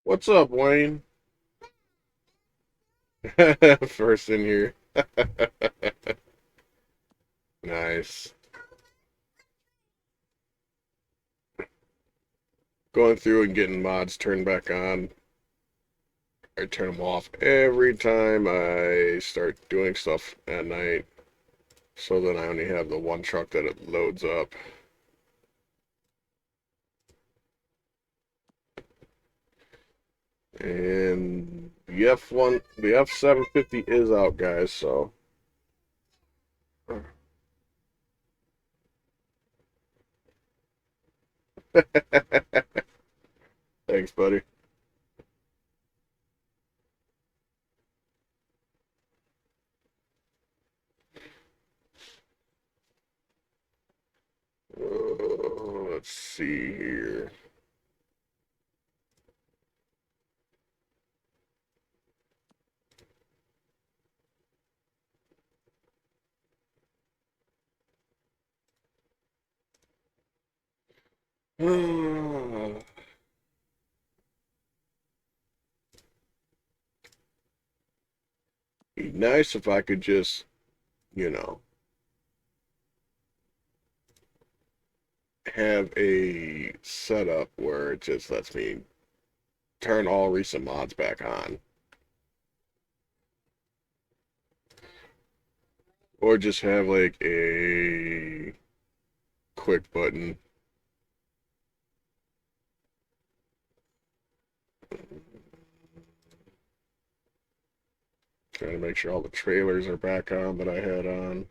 What's up, Wayne? First in here. Nice. Going through and getting mods turned back on. I turn them off every time I start doing stuff at night. So then I only have the one truck that it loads up. And the F750 is out, guys, so. Thanks, buddy. Let's see here. Be nice if I could just, you know, have a setup where it just lets me turn all recent mods back on. Or just have like a quick button. Trying to make sure all the trailers are back on that I had on.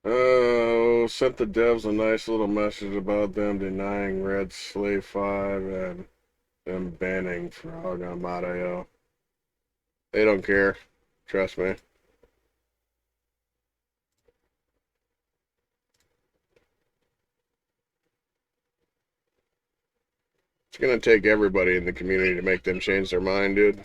Oh, sent the devs a nice little message about them denying Red Slave 5 and them banning Frog on Mod.io. They don't care. Trust me. It's gonna take everybody in the community to make them change their mind, dude.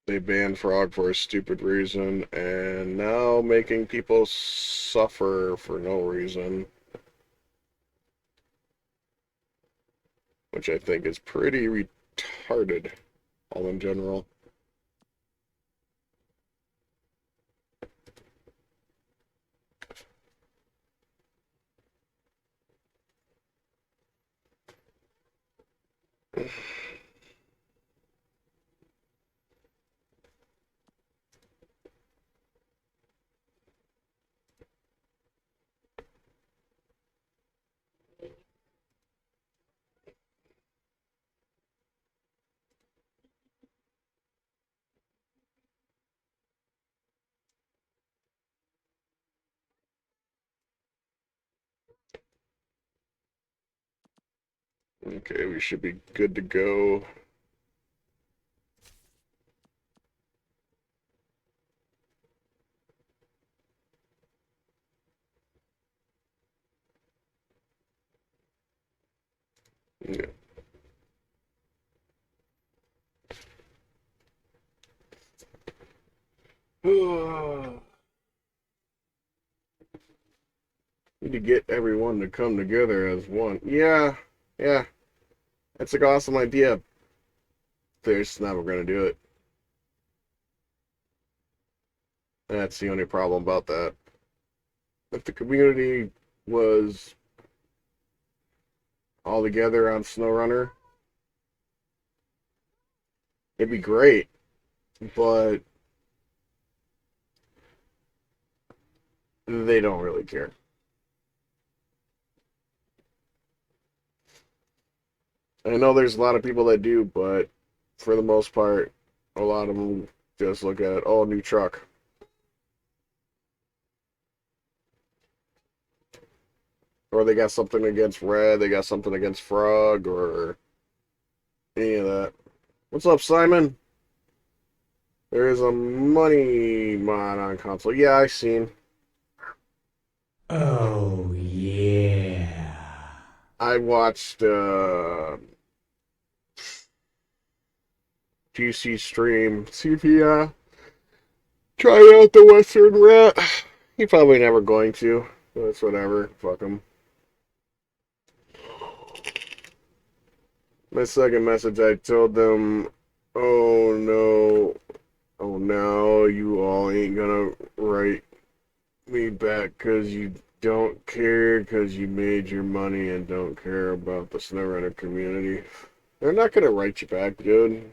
They banned Frog for a stupid reason, and now making people suffer for no reason, which I think is pretty retarded, all in general. Okay, we should be good to go. Yeah. Need to get everyone to come together as one. Yeah, yeah, that's an awesome idea. They're just never gonna do it. That's the only problem about that. If the community was all together on SnowRunner, it'd be great. But they don't really care. I know there's a lot of people that do, but for the most part, a lot of them just look at it, oh, new truck. Or they got something against Red, they got something against Frog, or any of that. What's up, Simon? There is a money mod on console. Yeah, I seen. Oh, yeah. I watched GC stream. See if he tried out the Western Rat. He probably never going to. That's whatever. Fuck him. My second message, I told them, oh no, oh no, you all ain't gonna write me back because you don't care because you made your money and don't care about the SnowRunner community. They're not gonna write you back, dude.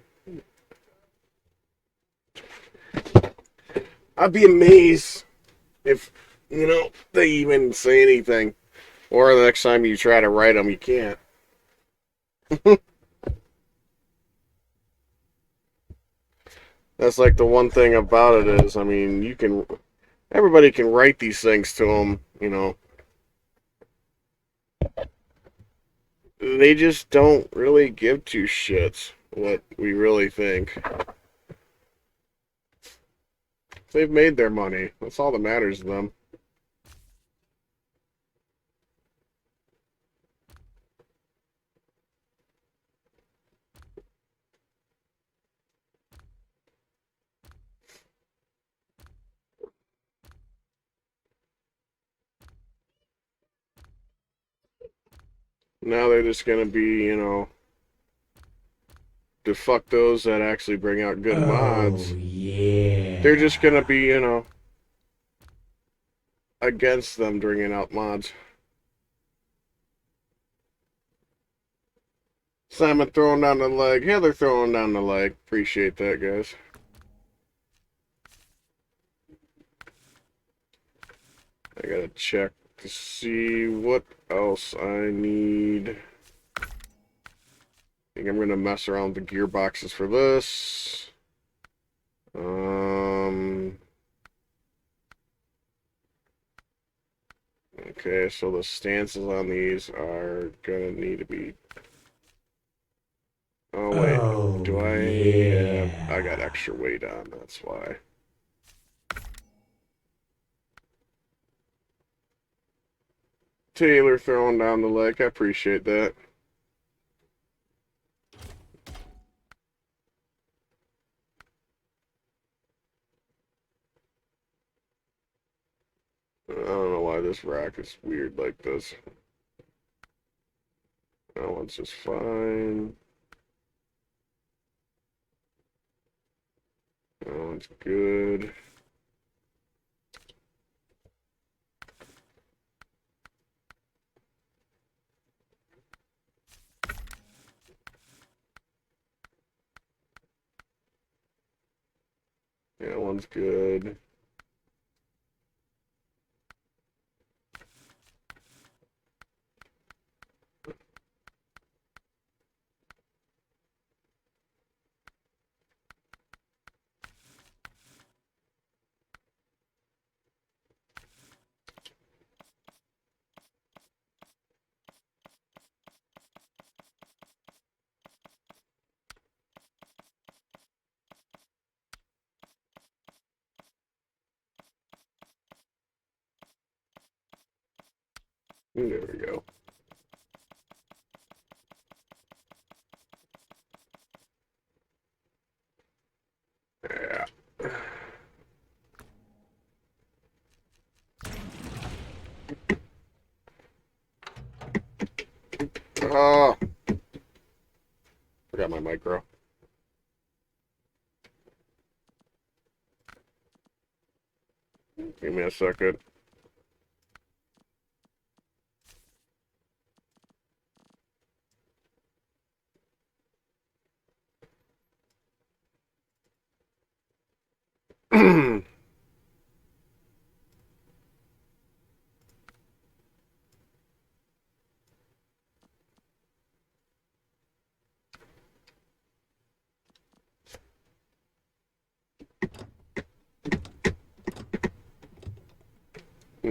I'd be amazed if, they even say anything. Or the next time you try to write them, you can't. That's like the one thing about it is, I mean, everybody can write these things to them. They just don't really give two shits what we really think. They've made their money. That's all that matters to them. Now they're just gonna be, to fuck those that actually bring out good Oh, mods. They're just gonna yeah. be, against them bringing out mods. Simon throwing down the leg. Yeah, they're throwing down the leg. Appreciate that, guys. I gotta check to see what else I need. I think I'm gonna mess around with the gearboxes for this. Okay, so the stances on these are gonna need to be. Oh wait, Oh, do I have? I got yeah. extra weight on. That's why. Taylor throwing down the leg. I appreciate that. I don't know why this rack is weird like this. That one's just fine. That one's good. Yeah, that one's good. There we go. Yeah. Oh, forgot my micro. Give me a second.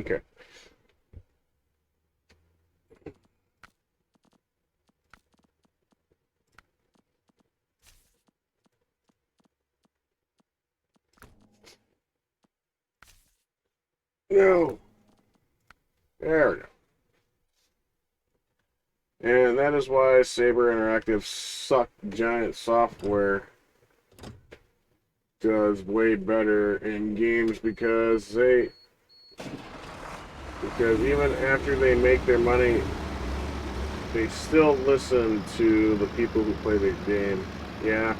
Okay. No. There we go. And that is why Saber Interactive Suck Giant Software does way better in games because even after they make their money, they still listen to the people who play the game. Yeah.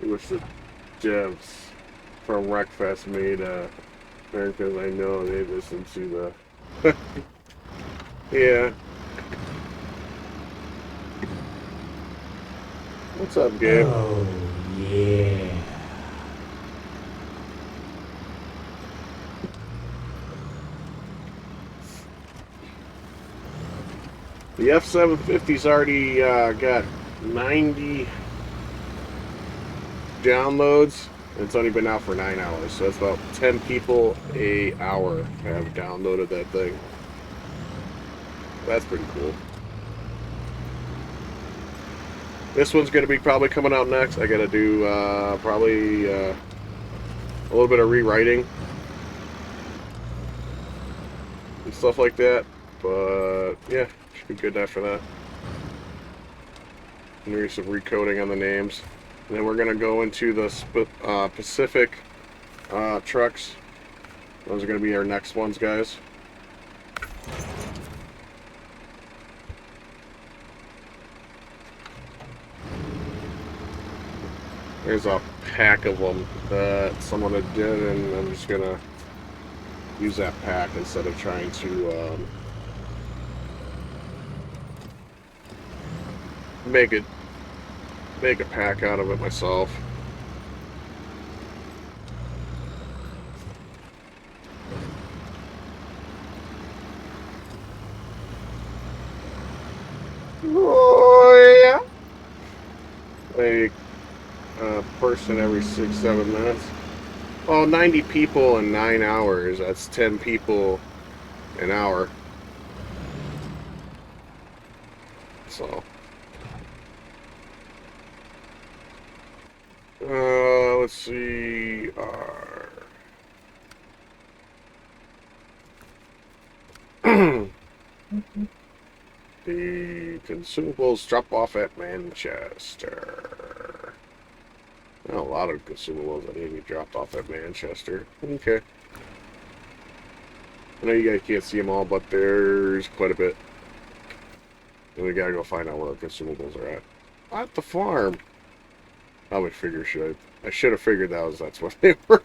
I wish the devs from Wreckfest made because I know they listen to the yeah. What's up, Gabe? Oh, yeah. The F750's already got 90 downloads. It's only been out for 9 hours, so it's about 10 people a hour have downloaded that thing. That's pretty cool. This one's going to be probably coming out next. I got to do probably a little bit of rewriting and stuff like that. But yeah, should be good after that. And there's some recoding on the names. And then we're going to go into the Pacific trucks. Those are going to be our next ones, guys. There's a pack of them that someone had did, and I'm just going to use that pack instead of trying to make a pack out of it myself. Oh yeah. A person every 6-7 minutes. Oh, 90 people in 9 hours. That's 10 people an hour. So. Let's see. The consumables drop off at Manchester. A lot of consumables that need to be dropped off at Manchester. Okay. I know you guys can't see them all, but there's quite a bit. And we gotta go find out where the consumables are at. At the farm. I would figure I should have figured that's what they were.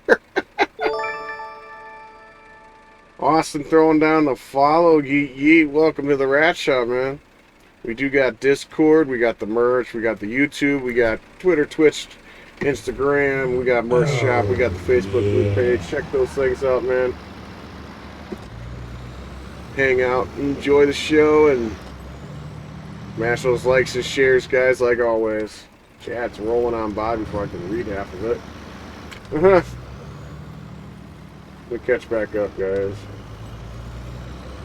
Austin throwing down the follow. Yeet yeet. Welcome to the Rat Shop, man. We do got Discord. We got the merch. We got the YouTube. We got Twitter, Twitch, Instagram. We got merch shop. We got the Facebook group page. Check those things out, man. Hang out. Enjoy the show and mash those likes and shares, guys, like always. Chat's rolling on by before I can read half of it. We'll catch back up, guys.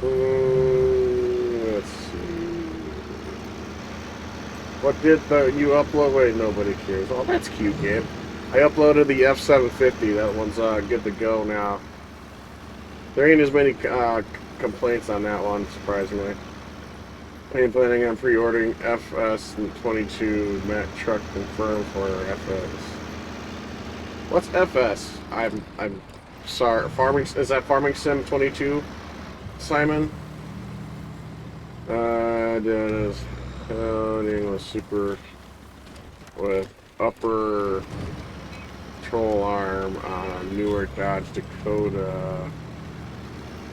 Let's see. What did you upload? Wait, nobody cares. Oh, that's cute, Gabe. I uploaded the F750. That one's good to go now. There ain't as many complaints on that one, surprisingly. I am planning on pre-ordering FS22 Matt truck confirmed for FS. What's FS? I'm sorry. Farming is that Farming Sim 22? Simon. Does coding with super with upper control arm on a newer Dodge Dakota.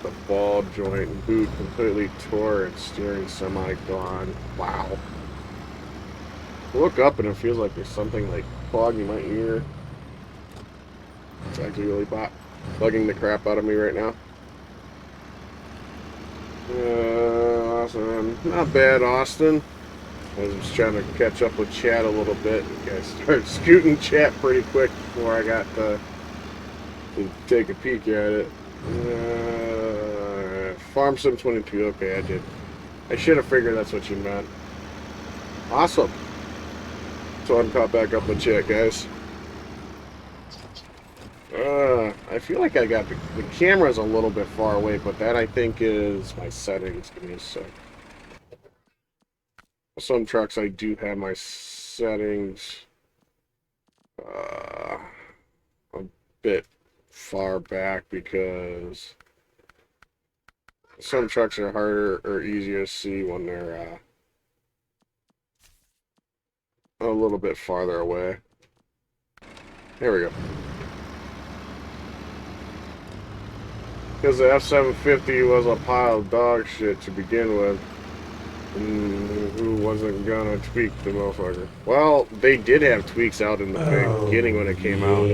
The ball joint and boot completely tore and steering semi gone. Wow. Look up and it feels like there's something like clogging my ear. It's actually really bugging the crap out of me right now. Awesome. Not bad, Austin. I was just trying to catch up with chat a little bit. You guys started scooting chat pretty quick before I got to take a peek at it. Farm Sim 22. Okay, I did. I should have figured that's what you meant. Awesome. So I'm caught back up with chat, guys. I feel like I got the camera's a little bit far away, but that I think is my settings. Give me a sec. Some trucks I do have my settings a bit far back because some trucks are harder or easier to see when they're a little bit farther away. There we go. Because the F-750 was a pile of dog shit to begin with. Who wasn't gonna tweak the motherfucker? Well, they did have tweaks out in the beginning when it came out.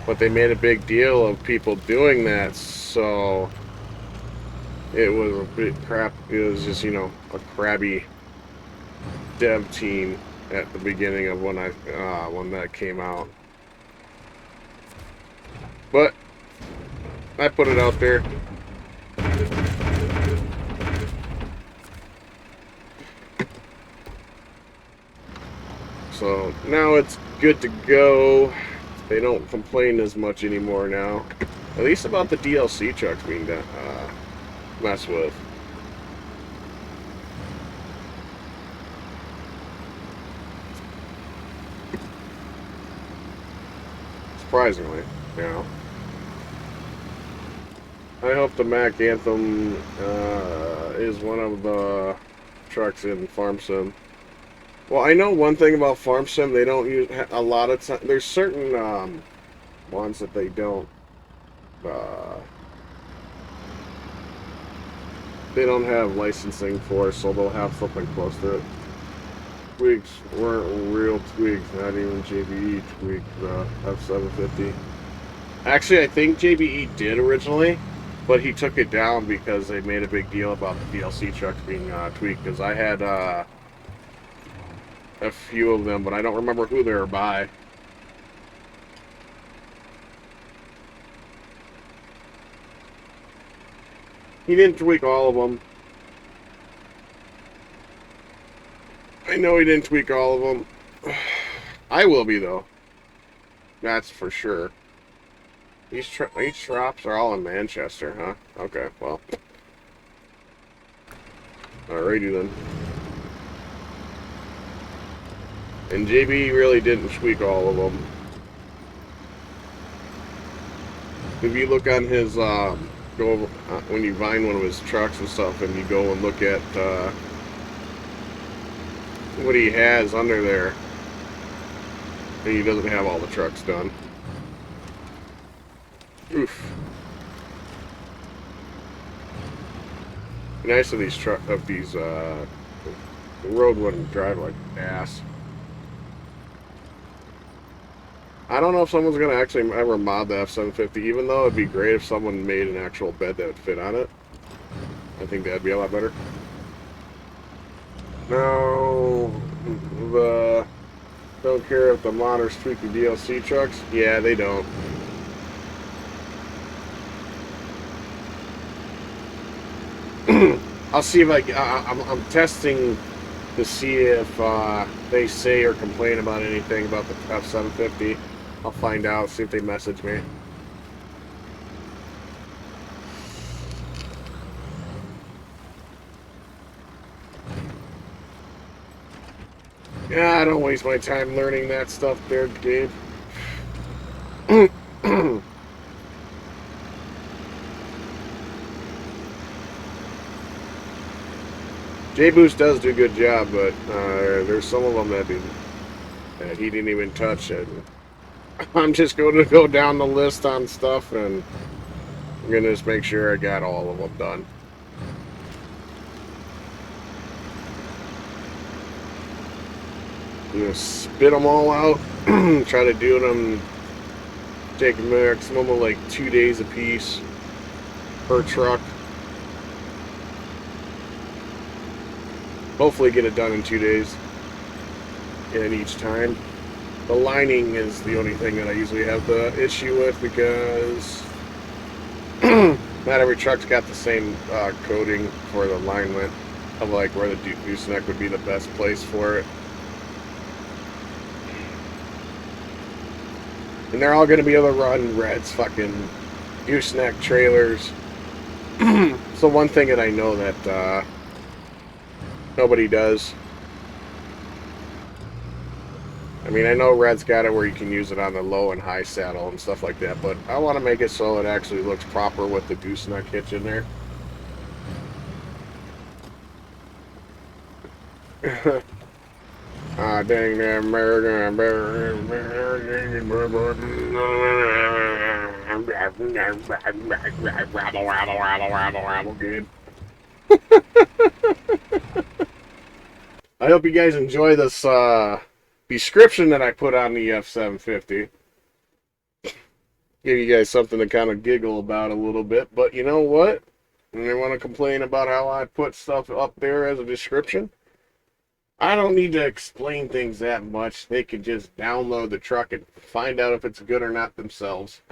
But they made a big deal of people doing that, so it was a bit crap. It was just, you know, a crabby dev team at the beginning of when that came out. But I put it out there. So now it's good to go. They don't complain as much anymore now. At least about the DLC trucks being messed with. Surprisingly, you know. I hope the Mac Anthem is one of the trucks in Farm Sim. Well, I know one thing about Farm Sim, they don't use a lot of time. There's certain ones that they don't have licensing for, so they'll have something close to it. Tweaks weren't real tweaks, not even JBE tweaked the F-750. Actually, I think JBE did originally, but he took it down because they made a big deal about the DLC trucks being tweaked, because I had a few of them, but I don't remember who they were by. He didn't tweak all of them. I know he didn't tweak all of them. I will be, though. That's for sure. These shops are all in Manchester, huh? Okay, well. Alrighty then. And JB really didn't tweak all of them. If you look on his, go over, when you find one of his trucks and stuff, and you go and look at what he has under there, and he doesn't have all the trucks done. Oof. Nice of these the road wouldn't drive like ass. I don't know if someone's gonna actually ever mod the F-750, even though it'd be great if someone made an actual bed that would fit on it. I think that'd be a lot better. No, don't care if the modders tweak the DLC trucks. Yeah, they don't. I'll see if I'm testing to see if they say or complain about anything about the F-750. I'll find out, see if they message me. Yeah, I don't waste my time learning that stuff there, Gabe. J-Boost does do a good job, but there's some of them that he didn't even touch it. I'm just going to go down the list on stuff, and I'm going to just make sure I got all of them done. I'm going to spit them all out, try to do them, take a maximum of like 2 days a piece per truck. Hopefully get it done in 2 days, and each time. The lining is the only thing that I usually have the issue with, because not every truck's got the same coating for the alignment of like where the gooseneck would be the best place for it. And they're all going to be able to run Red's fucking gooseneck trailers. So one thing that I know that nobody does. I mean, I know Red's got it where you can use it on the low and high saddle and stuff like that, but I want to make it so it actually looks proper with the gooseneck hitch in there. Ah, dang the American. Rabble, good. I hope you guys enjoy this description that I put on the F750. Give you guys something to kind of giggle about a little bit, but you know what? When they want to complain about how I put stuff up there as a description, I don't need to explain things that much. They can just download the truck and find out if it's good or not themselves.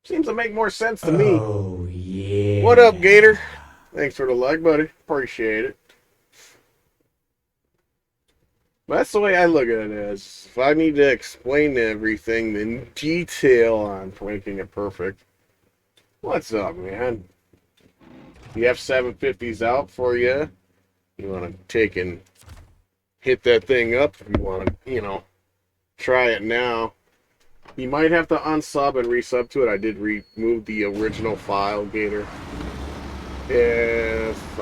Seems to make more sense to me. Oh, yeah. What up, Gator? Thanks for the like, buddy. Appreciate it. That's the way I look at it as. If I need to explain everything in detail on making it perfect. What's up, man? The F750's out for you. You want to take and hit that thing up if you want to, you know, try it now. You might have to unsub and resub to it. I did remove the original file, Gator. If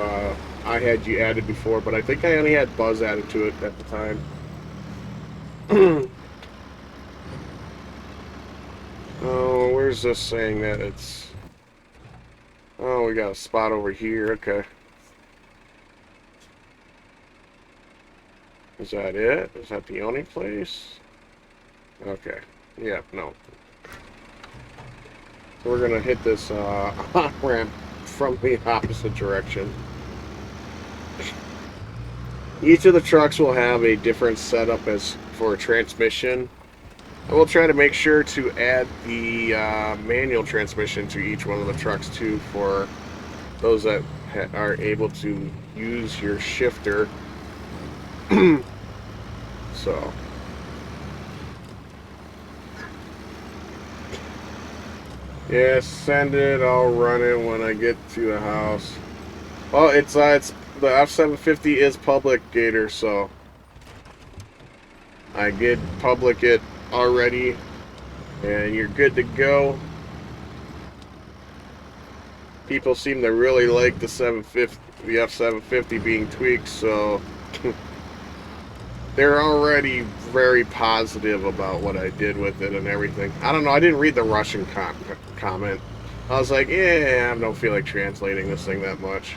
I had you added before, but I think I only had Buzz added to it at the time. Oh, where's this saying that it's... Oh, we got a spot over here. Okay. Is that it? Is that the only place? Okay. Yeah, no. So we're going to hit this ramp from the opposite direction. Each of the trucks will have a different setup as for transmission. I will try to make sure to add the manual transmission to each one of the trucks too, for those that are able to use your shifter. So yeah, send it. I'll run it when I get to the house. Well, it's the F750 is public, Gator, so I did public it already, and you're good to go. People seem to really like the F750 being tweaked, so they're already very positive about what I did with it and everything. I don't know, I didn't read the Russian comment. I was like, yeah, I don't feel like translating this thing that much.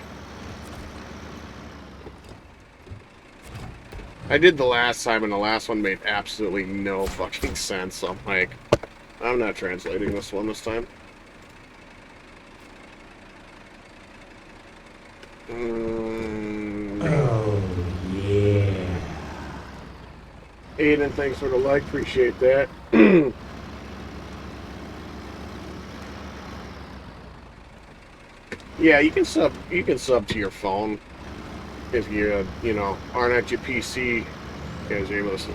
I did the last time, and the last one made absolutely no fucking sense. So I'm like, I'm not translating this one this time. Oh, yeah. Aiden, thanks for the like. Appreciate that. Yeah, you can sub to your phone if you aren't at your PC. You guys are able to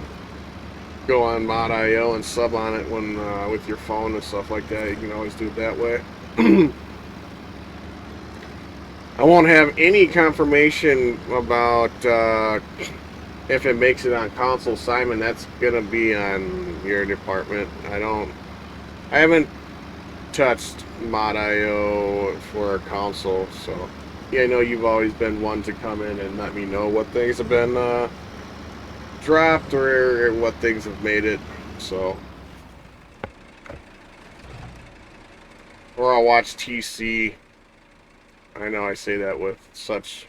go on mod.io and sub on it when with your phone and stuff like that. You can always do it that way. I won't have any confirmation about if it makes it on console, Simon. That's gonna be on your department. I haven't touched mod.io for a console, so yeah, I know you've always been one to come in and let me know what things have been dropped or what things have made it, so. Or I'll watch TC. I know I say that with such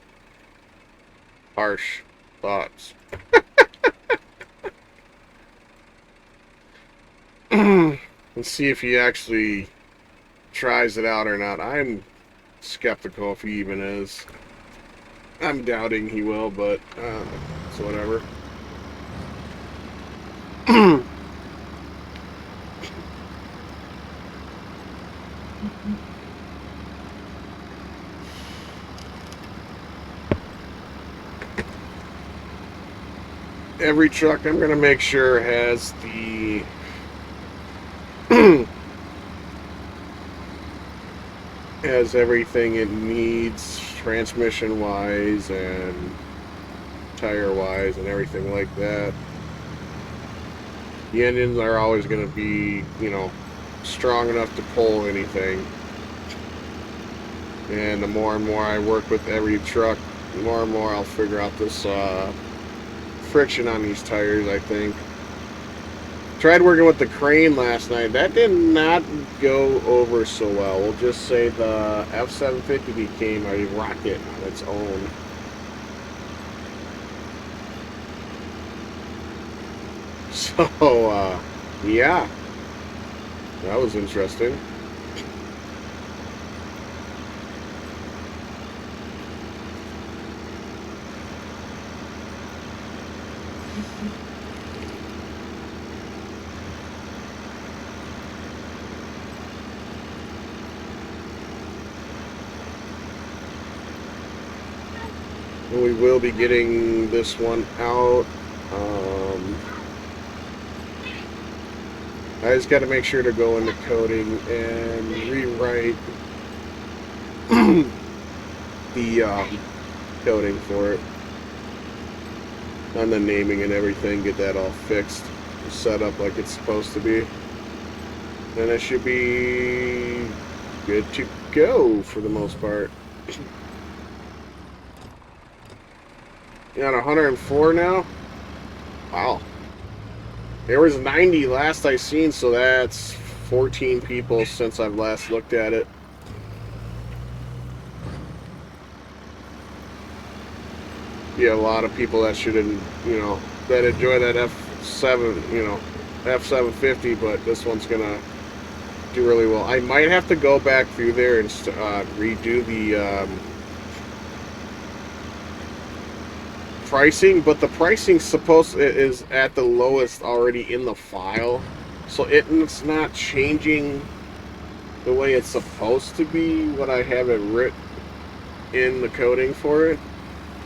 harsh thoughts. And see if he actually tries it out or not. I'm skeptical if he even is. I'm doubting he will, but it's whatever. Every truck I'm going to make sure has the has everything it needs transmission wise and tire wise and everything like that. The engines are always going to be, you know, strong enough to pull anything. And the more and more I work with every truck, the more and more I'll figure out this friction on these tires, I think. Tried working with the crane last night. That did not go over so well. We'll just say the F750 became a rocket on its own. So, yeah. That was interesting. And we will be getting this one out. I just got to make sure to go into coding and rewrite the coding for it. On the naming and everything, get that all fixed, set up like it's supposed to be. And it should be good to go for the most part. You're on 104 now? Wow. There was 90 last I seen, so that's 14 people since I've last looked at it. Yeah, a lot of people that shouldn't, you know, that enjoy that F7, you know, F750, but this one's gonna do really well. I might have to go back through there and redo the pricing, but the pricing is at the lowest already in the file, so it's not changing the way it's supposed to be. What I have it written in the coding for it.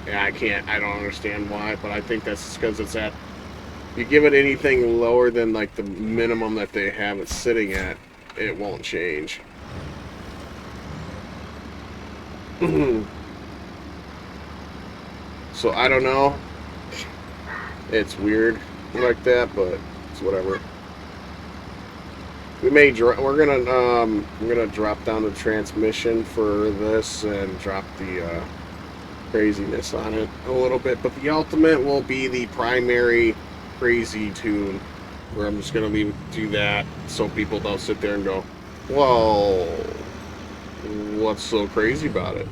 Yeah, I don't understand why, but I think that's because it's at, you give it anything lower than like the minimum that they have it sitting at, it won't change. So I don't know. It's weird like that, but it's whatever. We're gonna drop down the transmission for this and drop the craziness on it a little bit, but the ultimate will be the primary crazy tune, where I'm just gonna leave it do that so people don't sit there and go, "Whoa, what's so crazy about it?"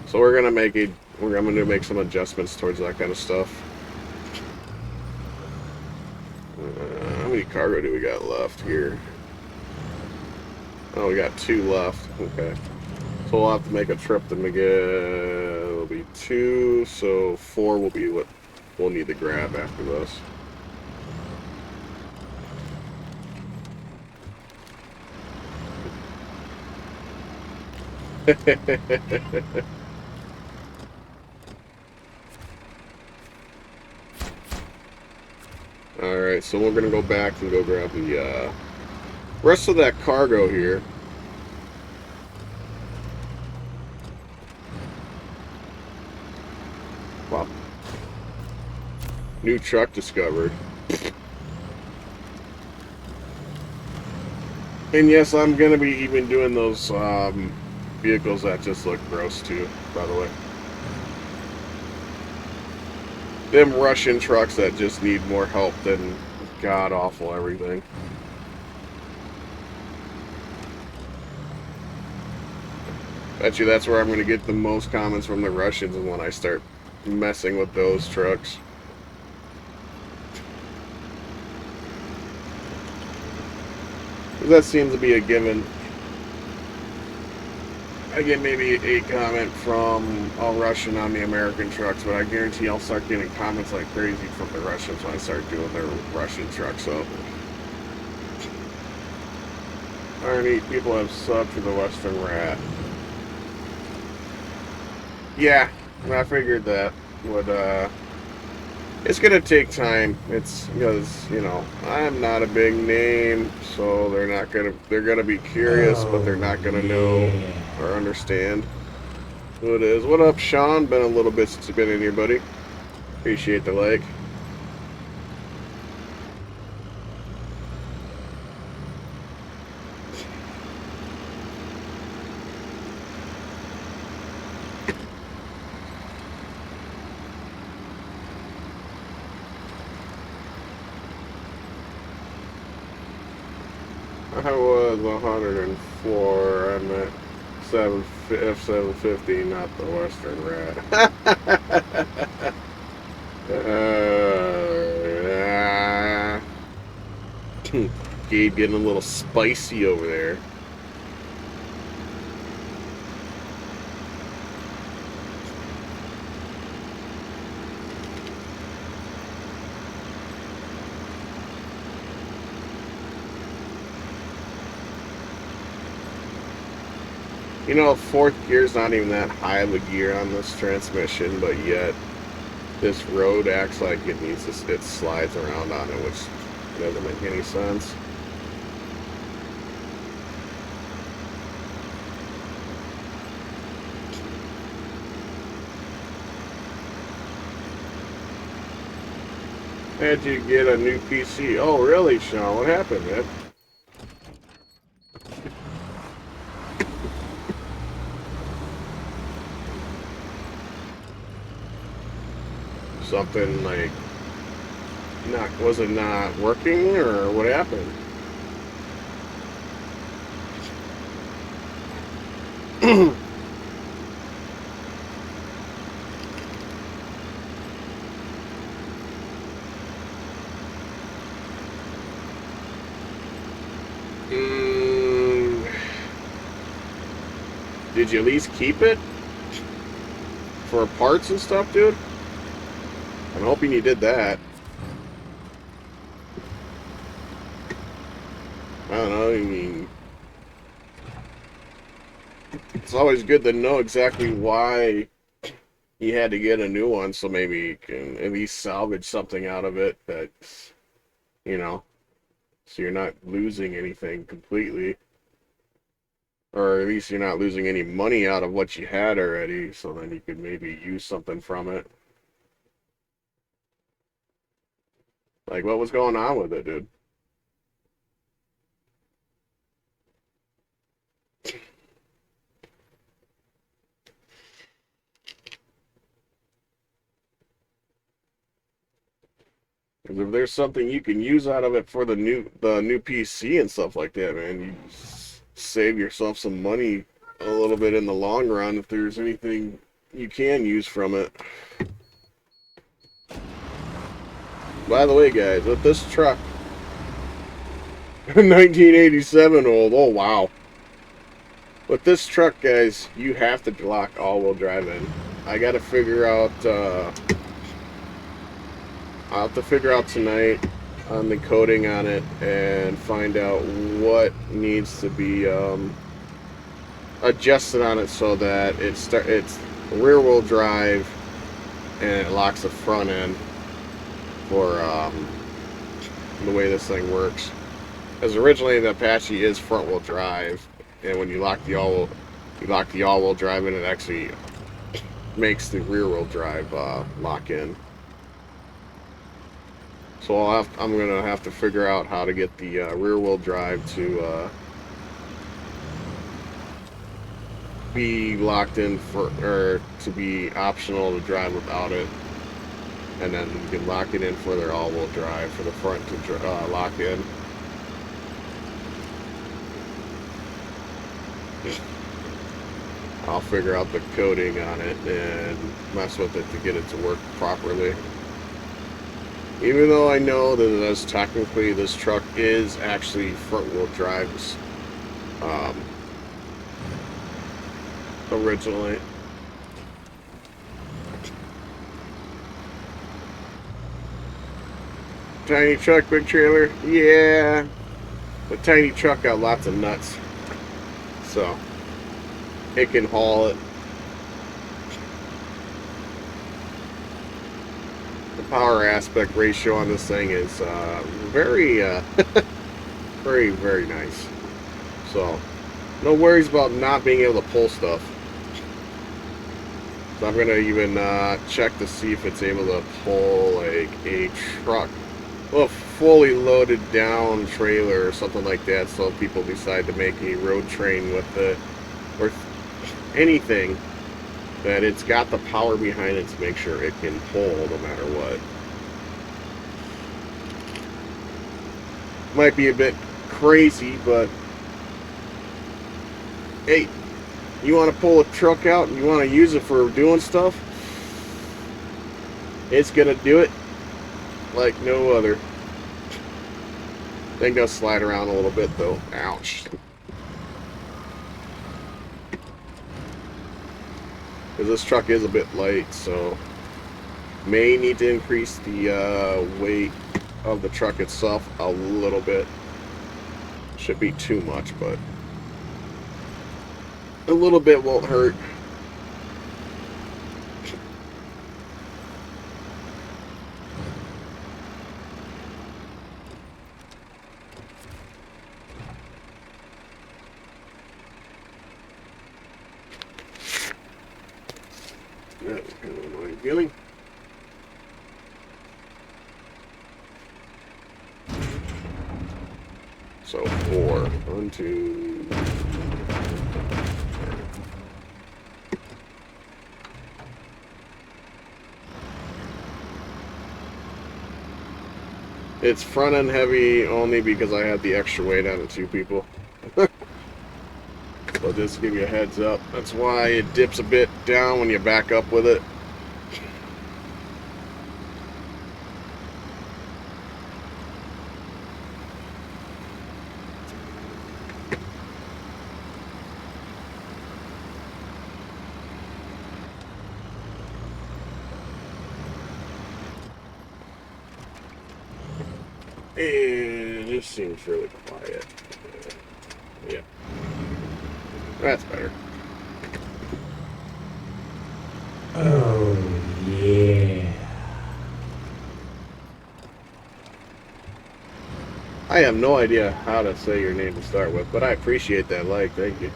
So I'm gonna make some adjustments towards that kind of stuff. How many cargo do we got left here? Oh, we got 2 left. Okay. So we'll have to make a trip to make it. It'll be 2, so 4 will be what we'll need to grab after this. Alright, so we're gonna go back and go grab the rest of that cargo here. Wow. New truck discovered. And yes, I'm gonna be even doing those vehicles that just look gross too, by the way. Them Russian trucks that just need more help than god-awful everything. Bet you that's where I'm going to get the most comments from the Russians, is when I start messing with those trucks. That seems to be a given. I get maybe a comment from a Russian on the American trucks, but I guarantee I'll start getting comments like crazy from the Russians when I start doing their Russian trucks. So, alright, people have subbed to the Western Rat. Yeah, I figured that would, it's gonna take time. It's because, you know, I'm not a big name, so they're gonna be curious, but they're not gonna know yeah. or understand who it is. What up, Sean? Been a little bit since you've been in here, buddy. Appreciate the like. I was 104. I'm at F750, not the Western Rat. Gabe getting a little spicy over there. You know, fourth gear's not even that high of a gear on this transmission, but yet this road acts like it needs to, it slides around on it, which doesn't make any sense. Had you get a new PC? Oh, really, Sean? What happened, man? Something like was it not working, or what happened? Did you at least keep it for parts and stuff, dude? I'm hoping you did that. I don't know, I mean, it's always good to know exactly why you had to get a new one, so maybe you can at least salvage something out of it that's, you know, so you're not losing anything completely. Or at least you're not losing any money out of what you had already, so then you could maybe use something from it. Like, what was going on with it, dude? Because if there's something you can use out of it for the new PC and stuff like that, man, you save yourself some money a little bit in the long run if there's anything you can use from it. By the way, guys, with this truck, 1987 old, oh wow. With this truck, guys, you have to lock all-wheel drive in. I gotta figure out, I'll have to figure out tonight on the coding on it and find out what needs to be adjusted on it so that it's rear wheel drive and it locks the front end for the way this thing works. Because originally the Apache is front wheel drive, and when you lock the all-wheel drive in, it actually makes the rear wheel drive lock in. So I'm gonna have to figure out how to get the rear wheel drive to be locked in or to be optional to drive without it, and then you can lock it in for their all-wheel drive for the front to lock in. I'll figure out the coding on it and mess with it to get it to work properly. Even though I know that technically this truck is actually front-wheel drive, originally. Tiny truck, big trailer. Yeah, the tiny truck got lots of nuts, so it can haul it. The power aspect ratio on this thing is very, very, very nice. So no worries about not being able to pull stuff. So I'm gonna even check to see if it's able to pull like a truck, well, fully loaded down trailer or something like that. So if people decide to make a road train with it or anything, that it's got the power behind it to make sure it can pull no matter what. Might be a bit crazy, but hey, you want to pull a truck out and you want to use it for doing stuff, it's gonna do it like no other. Thing does slide around a little bit though. Ouch. Because this truck is a bit light, so may need to increase the weight of the truck itself a little bit. Should be too much, but a little bit won't hurt. That's kind of annoying feeling. So 4. 1, 2. It's front end heavy only because I had the extra weight on the 2 people. So just to give you a heads up. That's why it dips a bit down when you back up with it. And this seems really quiet. Yeah. That's better. Oh, yeah. I have no idea how to say your name to start with, but I appreciate that like. Thank you.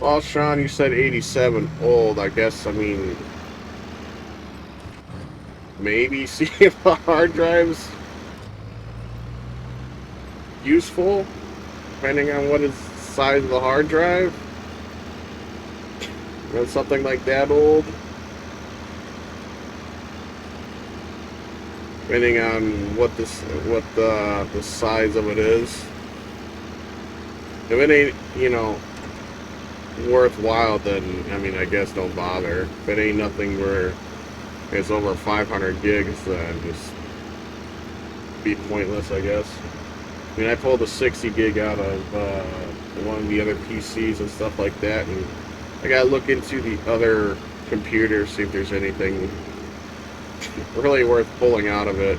Well, Sean, you said 87 old. I guess, I mean, maybe see if the hard drive's useful, depending on what is the size of the hard drive. Or something like that old. Depending on what the size of it is. If it ain't, you know, worthwhile, then I mean, I guess don't bother. If it ain't nothing where it's over 500 gigs, then just be pointless, I guess. I mean, I pulled a 60 gig out of one of the other PCs and stuff like that, and I gotta look into the other computer, see if there's anything really worth pulling out of it.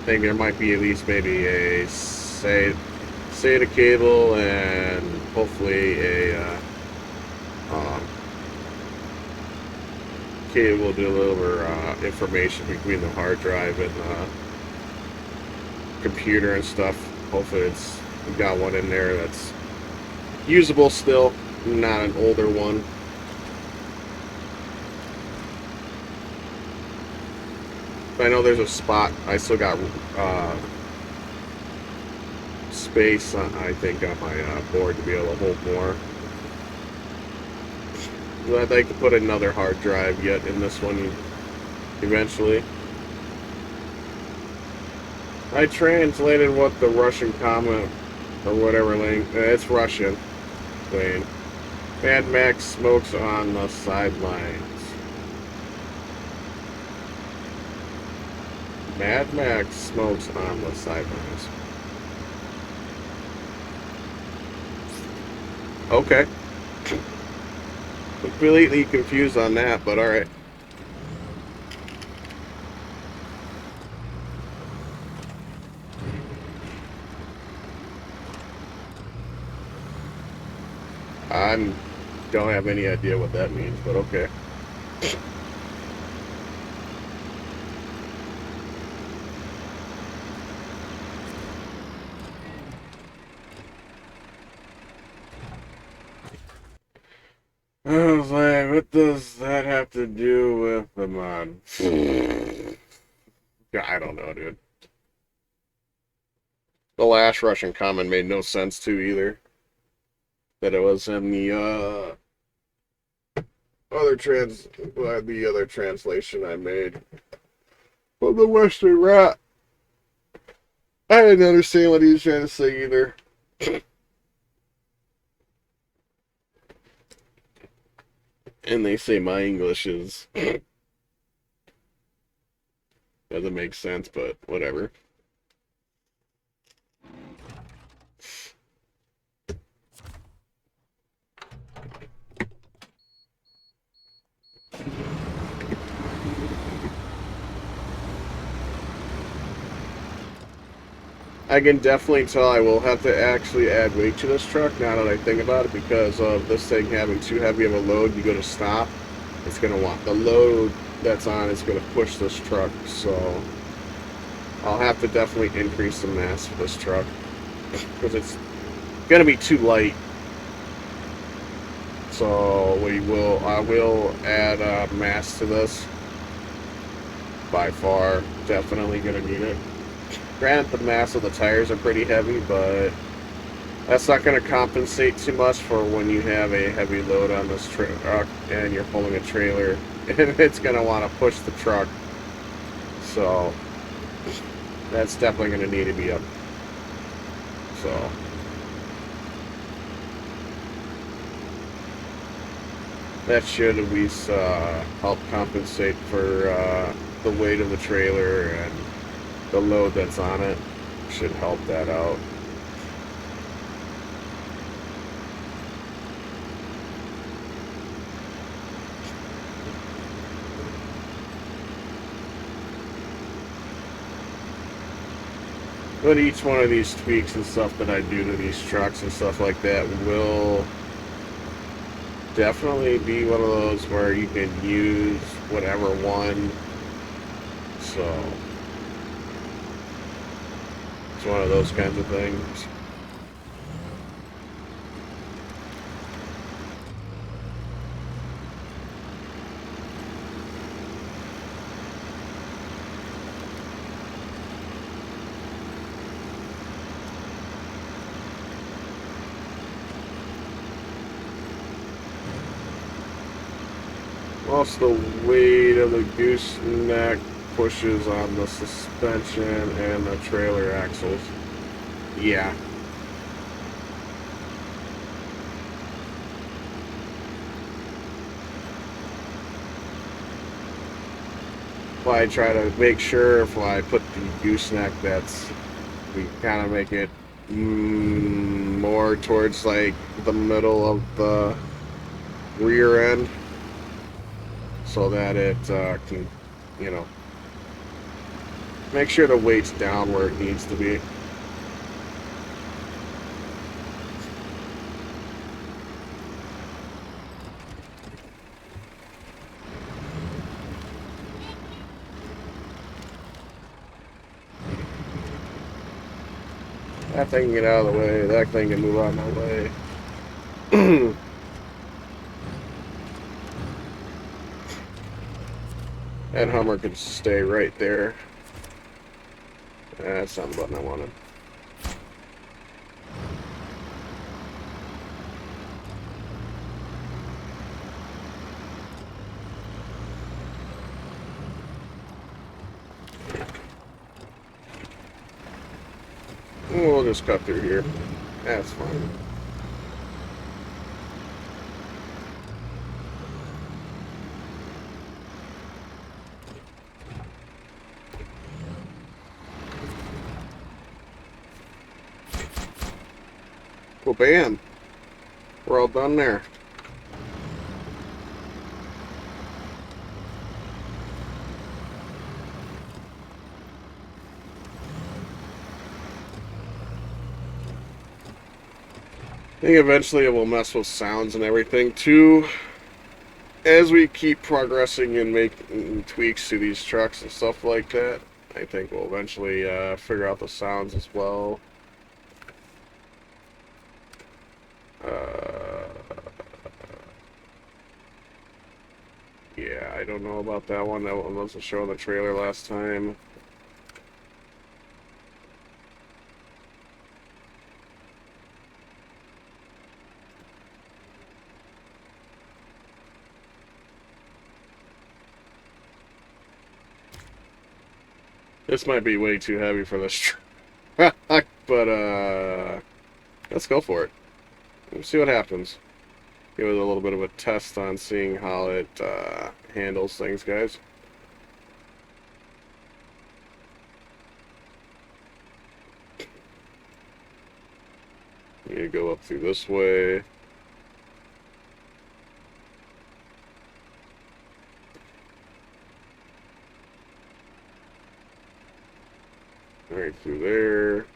I think there might be at least maybe a SATA cable and hopefully a cable to deliver information between the hard drive and the computer and stuff. Hopefully we've got one in there that's usable still, not an older one. I know there's a spot. I still got space, I think, on my board to be able to hold more. I'd like to put another hard drive yet in this one eventually. I translated what the Russian comment or whatever link. It's Russian. Wayne. Mad Max smokes on the sidelines. Mad Max smokes on the sidelines. Okay. Completely confused on that, but alright. I don't have any idea what that means, but okay. I was like, what does that have to do with the mod? Yeah, I don't know, dude. The last Russian comment made no sense too either. That it was in the other translation I made from the Western Rat. I didn't understand what he was trying to say either. And they say my English is doesn't make sense, but whatever. I can definitely tell I will have to actually add weight to this truck now that I think about it, because of this thing having too heavy of a load. You go to stop, it's going to want the load that's on is going to push this truck, so I'll have to definitely increase the mass for this truck because it's going to be too light. So I will add mass to this. By far, definitely going to need it. Granted, the mass of the tires are pretty heavy, but that's not going to compensate too much for when you have a heavy load on this truck and you're pulling a trailer, and it's going to want to push the truck. So that's definitely going to need to be up. So that should at least help compensate for the weight of the trailer, and the load that's on it should help that out. But each one of these tweaks and stuff that I do to these trucks and stuff like that will definitely be one of those where you can use whatever one. So it's one of those kinds of things. Also, the weight of the gooseneck pushes on the suspension and the trailer axles. Yeah. Well, I try to make sure if I put the gooseneck, we kind of make it more towards like the middle of the rear end, so that it can, make sure the weight's down where it needs to be. That thing can get out of the way. That thing can move out of my way. That Hummer could stay right there. That's not the button I wanted. We'll just cut through here. That's fine. Well, bam. we're all done there. I think eventually it will mess with sounds and everything too. As we keep progressing and making tweaks to these trucks and stuff like that, I think we'll eventually figure out the sounds as well. Yeah, I don't know about that one. That one wasn't showing the trailer last time. This might be way too heavy for this truck, but let's go for it. Let's see what happens. Give it a little bit of a test on seeing how it handles things, guys. You go up through this way. Right through there.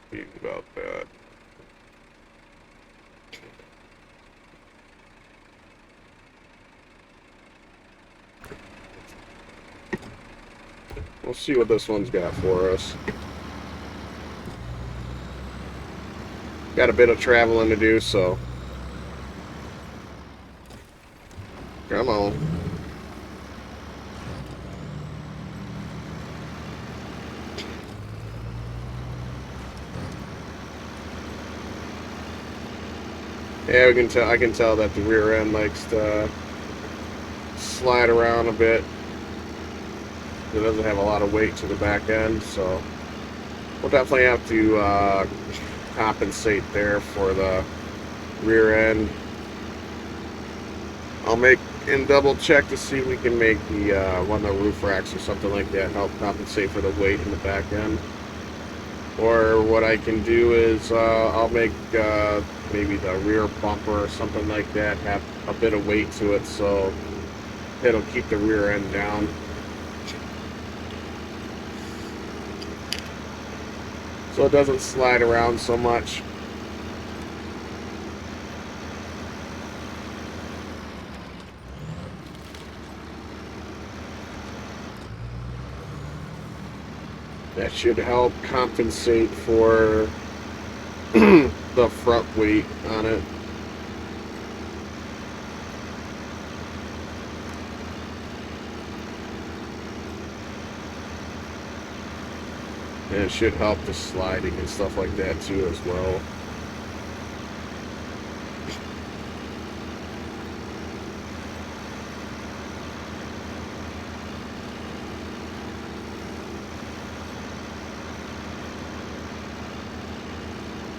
Speak about that. We'll see what this one's got for us. Got a bit of traveling to do, so come on. Yeah, we can tell. I can tell that the rear end likes to slide around a bit. It doesn't have a lot of weight to the back end, so we'll definitely have to compensate there for the rear end. I'll make and double check to see if we can make the one of the roof racks or something like that help compensate for the weight in the back end. Or what I can do is I'll make maybe the rear bumper or something like that have a bit of weight to it, so it'll keep the rear end down. So it doesn't slide around so much. That should help compensate for the front weight on it. And it should help the sliding and stuff like that too as well.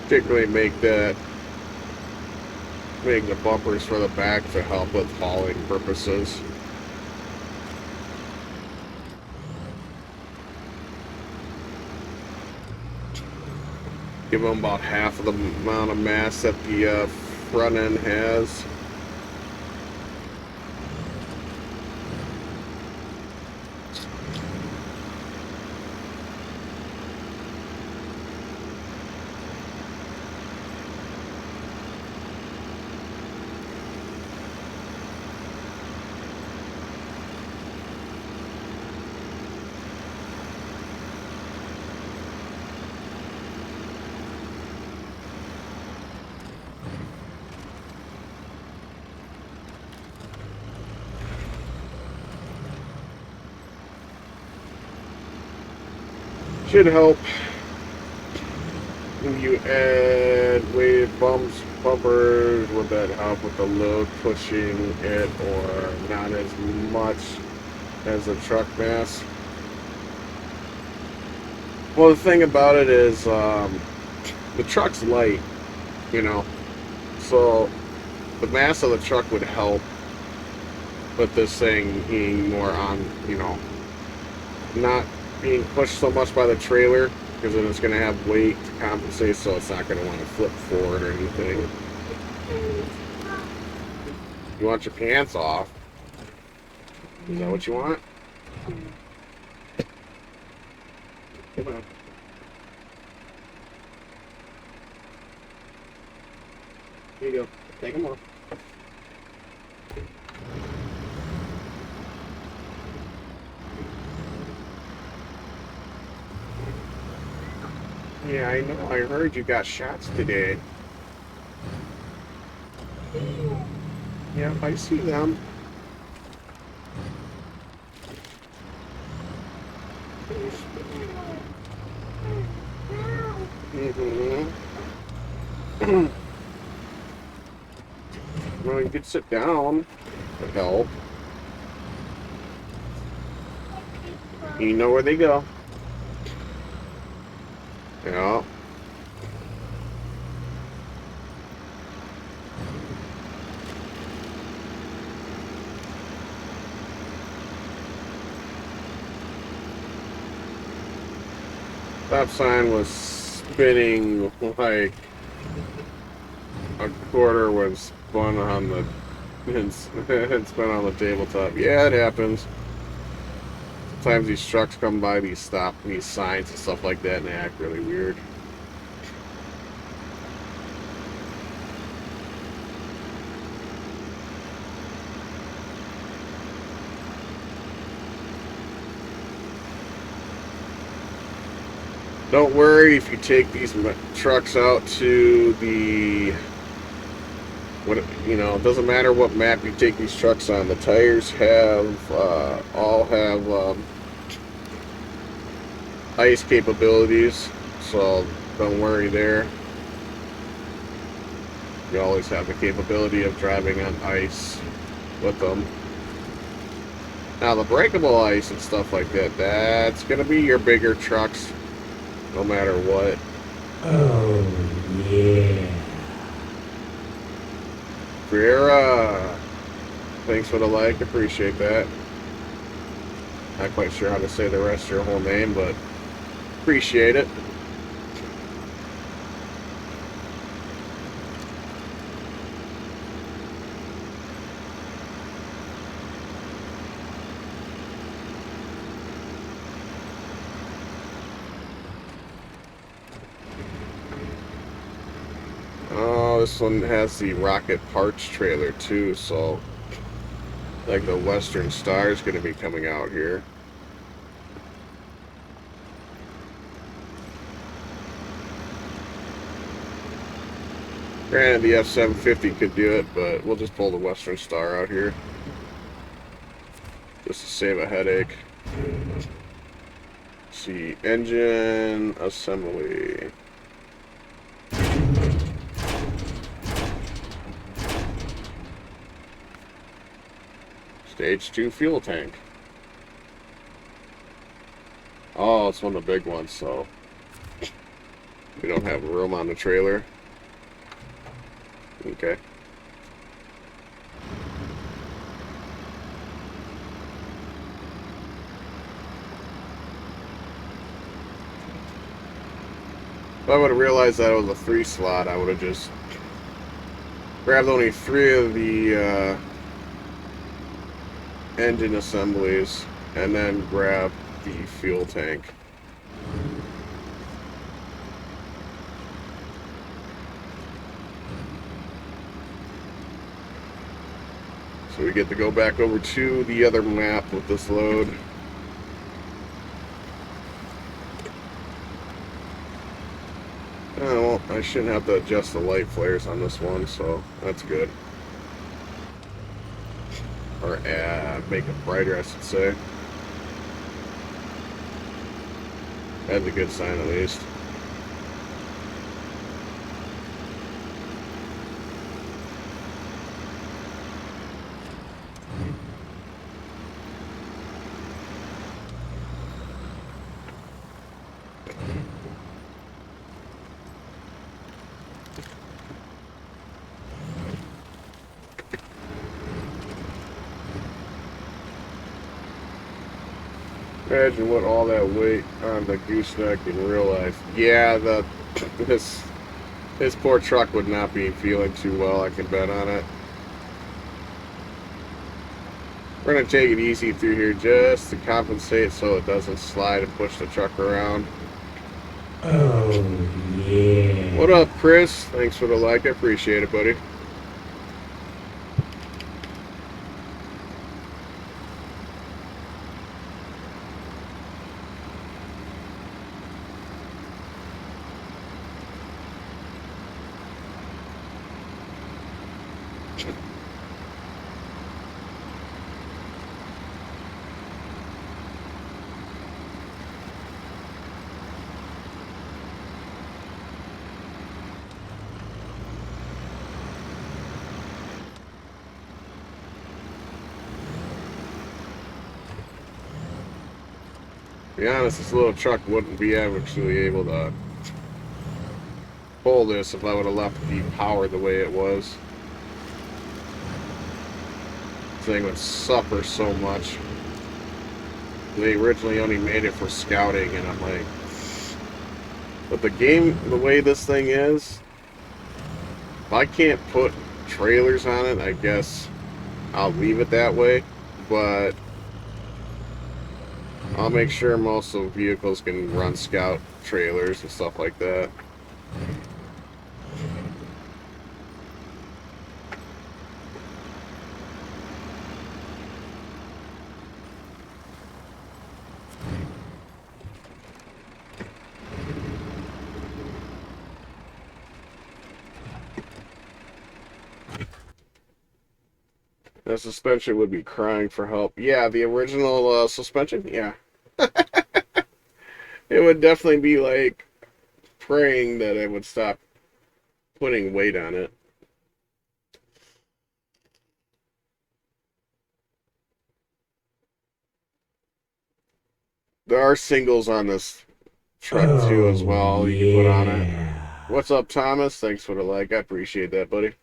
Particularly make the bumpers for the back to help with hauling purposes. Give them about half of the amount of mass that the front end has. Should help when you add weighted bumpers. Would that help with the load pushing it, or not as much as the truck mass? Well, the thing about it is the truck's light, you know. So the mass of the truck would help with this thing being more on, you know, not being pushed so much by the trailer, because then it's going to have weight to compensate, so it's not going to want to flip forward or anything. You want your pants off? Is that what you want? Come on. Here you go. Take them off. Yeah, I know. I heard you got shots today. Yeah, I see them. Mm-hmm. Well, you could sit down to help. You know where they go. Yeah. Stop sign was spinning like a quarter was spun on the it's spun on the tabletop. Yeah, it happens. Sometimes these trucks come by these signs and stuff like that and they act really weird. Don't worry if you take these trucks out to the, it doesn't matter what map you take these trucks on. The tires all have ice capabilities, so don't worry there. You always have the capability of driving on ice with them. Now the breakable ice and stuff like that, that's gonna be your bigger trucks, no matter what. Oh, yeah. Vera, thanks for the like, appreciate that. Not quite sure how to say the rest of your whole name, but appreciate it. This one has the rocket parts trailer too, so like the Western Star is going to be coming out here. Granted, the F-750 could do it, but we'll just pull the Western Star out here just to save a headache. Let's see, engine assembly. Stage 2 fuel tank. Oh, it's one of the big ones, so we don't have room on the trailer. Okay. If I would have realized that it was a 3 slot, I would have just grabbed only 3 of the engine assemblies and then grab the fuel tank. So we get to go back over to the other map with this load. Oh, well, I shouldn't have to adjust the light flares on this one, so that's good. Or make it brighter, I should say. That's a good sign, at least. Imagine what all that weight on the gooseneck in real life. Yeah, this this poor truck would not be feeling too well, I can bet on it. We're going to take it easy through here just to compensate so it doesn't slide and push the truck around. Oh, yeah. What up, Chris? Thanks for the like. I appreciate it, buddy. To be honest, this little truck wouldn't be actually able to pull this if I would have left the power the way it was. This thing would suffer so much. They originally only made it for scouting, and I'm like, but the game, the way this thing is, if I can't put trailers on it, I guess I'll leave it that way, but I'll make sure most of the vehicles can run scout trailers and stuff like that. The suspension would be crying for help. Yeah, the original suspension, yeah. It would definitely be like praying that it would stop putting weight on it. There are singles on this truck too as well you can put on it. What's up, Thomas? Thanks for the like. I appreciate that, buddy.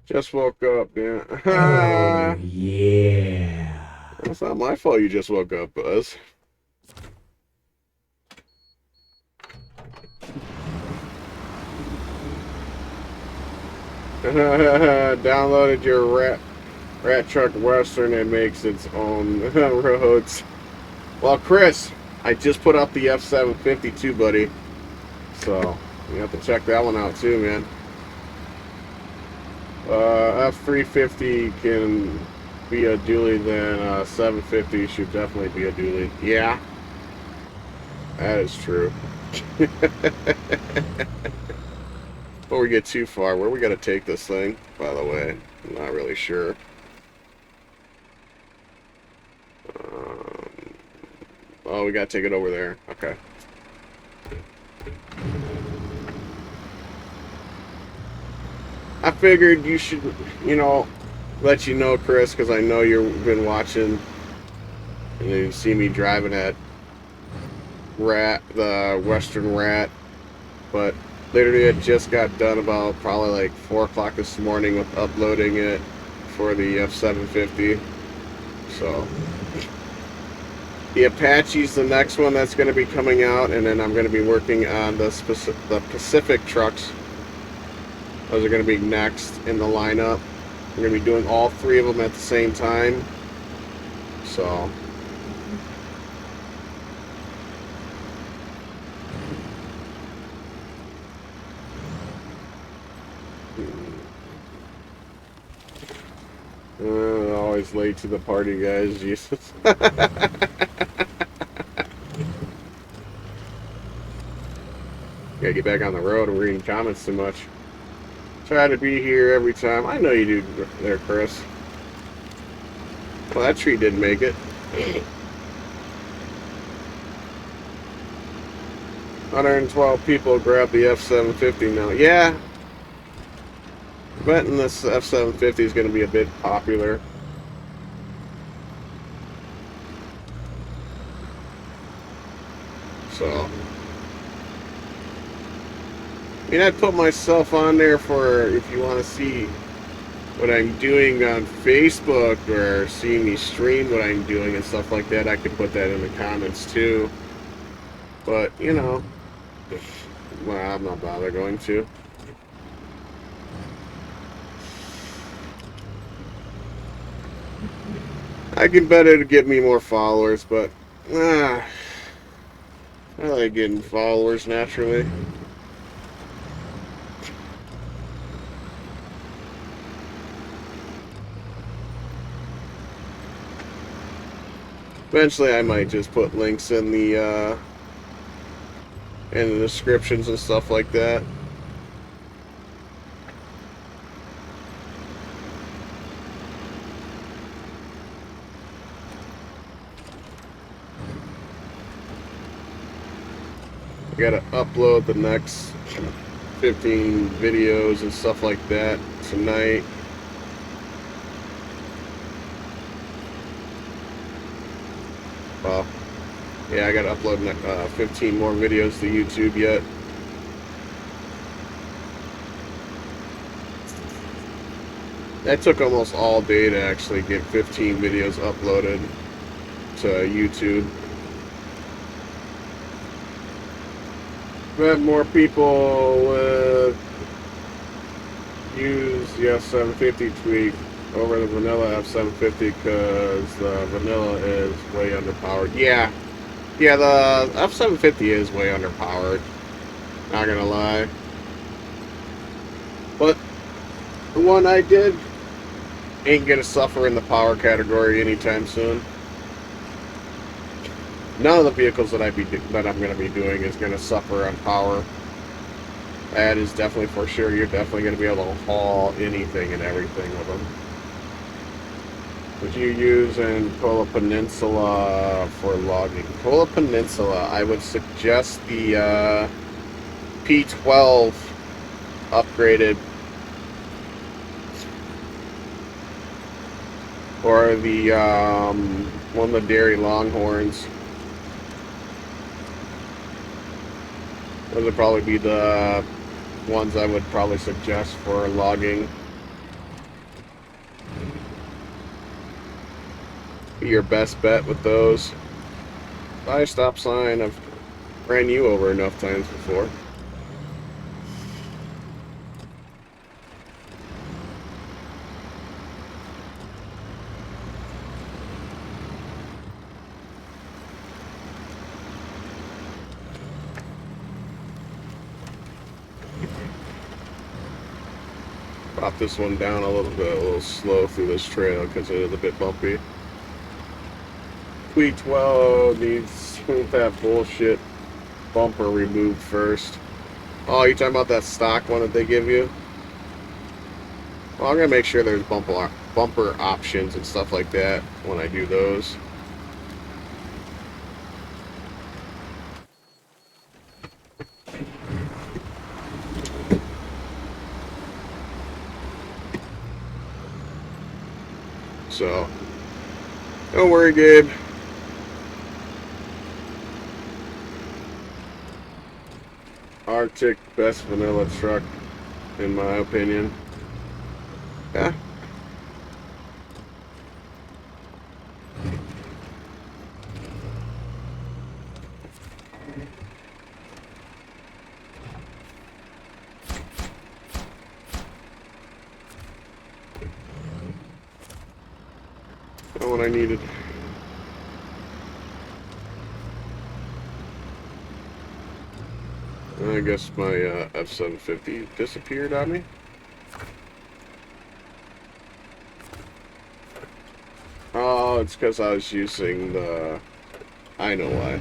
Just woke up, yeah. Oh, yeah. It's not my fault you just woke up, Buzz. Downloaded your Rat Truck Western and makes its own roads. Well, Chris, I just put up the F750 too, buddy. So, you have to check that one out too, man. F350 can be a dually, then 750 should definitely be a dually. Yeah, that is true. Before we get too far, where we got to take this thing, by the way, I'm not really sure. Oh, we got to take it over there. Okay. I figured you should, let you know, Chris, because I know you've been watching and you see me driving that the Western Rat, but literally I just got done about probably like 4 o'clock this morning with uploading it for the F750. So the Apache's the next one that's going to be coming out, and then I'm going to be working on the Pacific trucks. Those are going to be next in the lineup. We're going to be doing all 3 of them at the same time. So always late to the party, guys. Jesus. Gotta get back on the road. I'm reading comments too much. Try to be here every time. I know you do there, Chris. Well, that tree didn't make it. 112 people grab the F750 now. Yeah. Betting this F750 is going to be a bit popular. So, I mean, I'd put myself on there for if you want to see what I'm doing on Facebook or see me stream what I'm doing and stuff like that. I could put that in the comments too. But, you know, well, I'm not bothered going to. I can bet it'll get me more followers, but I like getting followers naturally. Eventually, I might just put links in the descriptions and stuff like that. I gotta upload the next 15 videos and stuff like that tonight. Well, yeah, I gotta upload 15 more videos to YouTube yet. That took almost all day to actually get 15 videos uploaded to YouTube. But more people use the F750 tweak over the vanilla F750 because the vanilla is way underpowered. Yeah, the F750 is way underpowered. Not gonna lie. But the one I did ain't gonna suffer in the power category anytime soon. None of the vehicles that I'm gonna be doing is gonna suffer on power. That is definitely for sure. You're definitely gonna be able to haul anything and everything with them. Would you use in Kola Peninsula for logging? Kola Peninsula, I would suggest the P12 upgraded, or the one of the Dairy Longhorns. Those would probably be the ones I would probably suggest for logging. Be your best bet with those. Buy a stop sign. I've ran you over enough times before. Drop this one down a little slow through this trail because it is a bit bumpy. Tweak 12 needs that bullshit bumper removed first. Oh, you talking about that stock one that they give you? Well, I'm gonna make sure there's bumper options and stuff like that when I do those. So, don't worry, Gabe. Arctic best vanilla truck, in my opinion. Yeah. Not what I needed. I guess my F750 disappeared on me. Oh, it's because I was using the... I know why.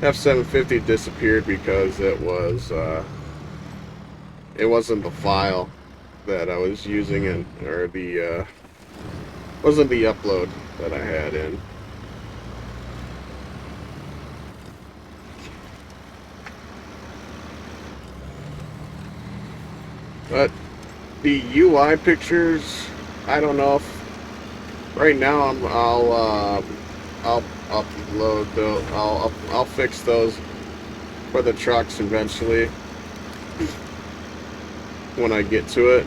F750 disappeared because it wasn't the file that I was using in, or the, wasn't the upload that I had in. But the UI pictures, I don't know if right now I'll upload those. I'll fix those for the trucks eventually when I get to it.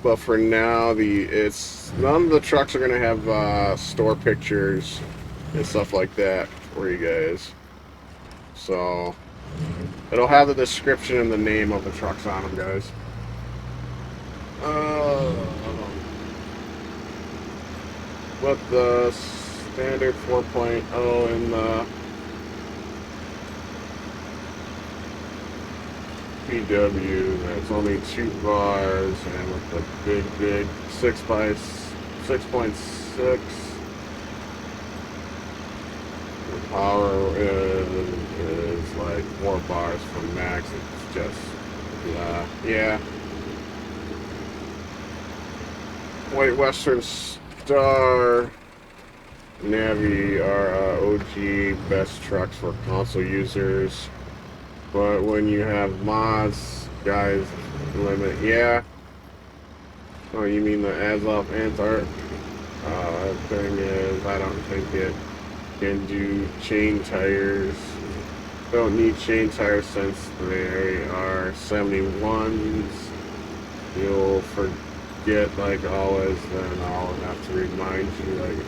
But for now, none of the trucks are gonna have store pictures and stuff like that for you guys. So it'll have the description and the name of the trucks on them, guys. With the standard 4.0 and the PW, that's only 2 bars, and with the big 6 by 6.6, the power is like 4 bars from max. It's just, yeah. White Western Star Navi are OG best trucks for console users. But when you have mods, guys, limit. Yeah. Oh, you mean the Azov Antart? Thing is, I don't think it can do chain tires. Don't need chain tires since they are 71s. You'll forget like always, then I'll have to remind you. Like,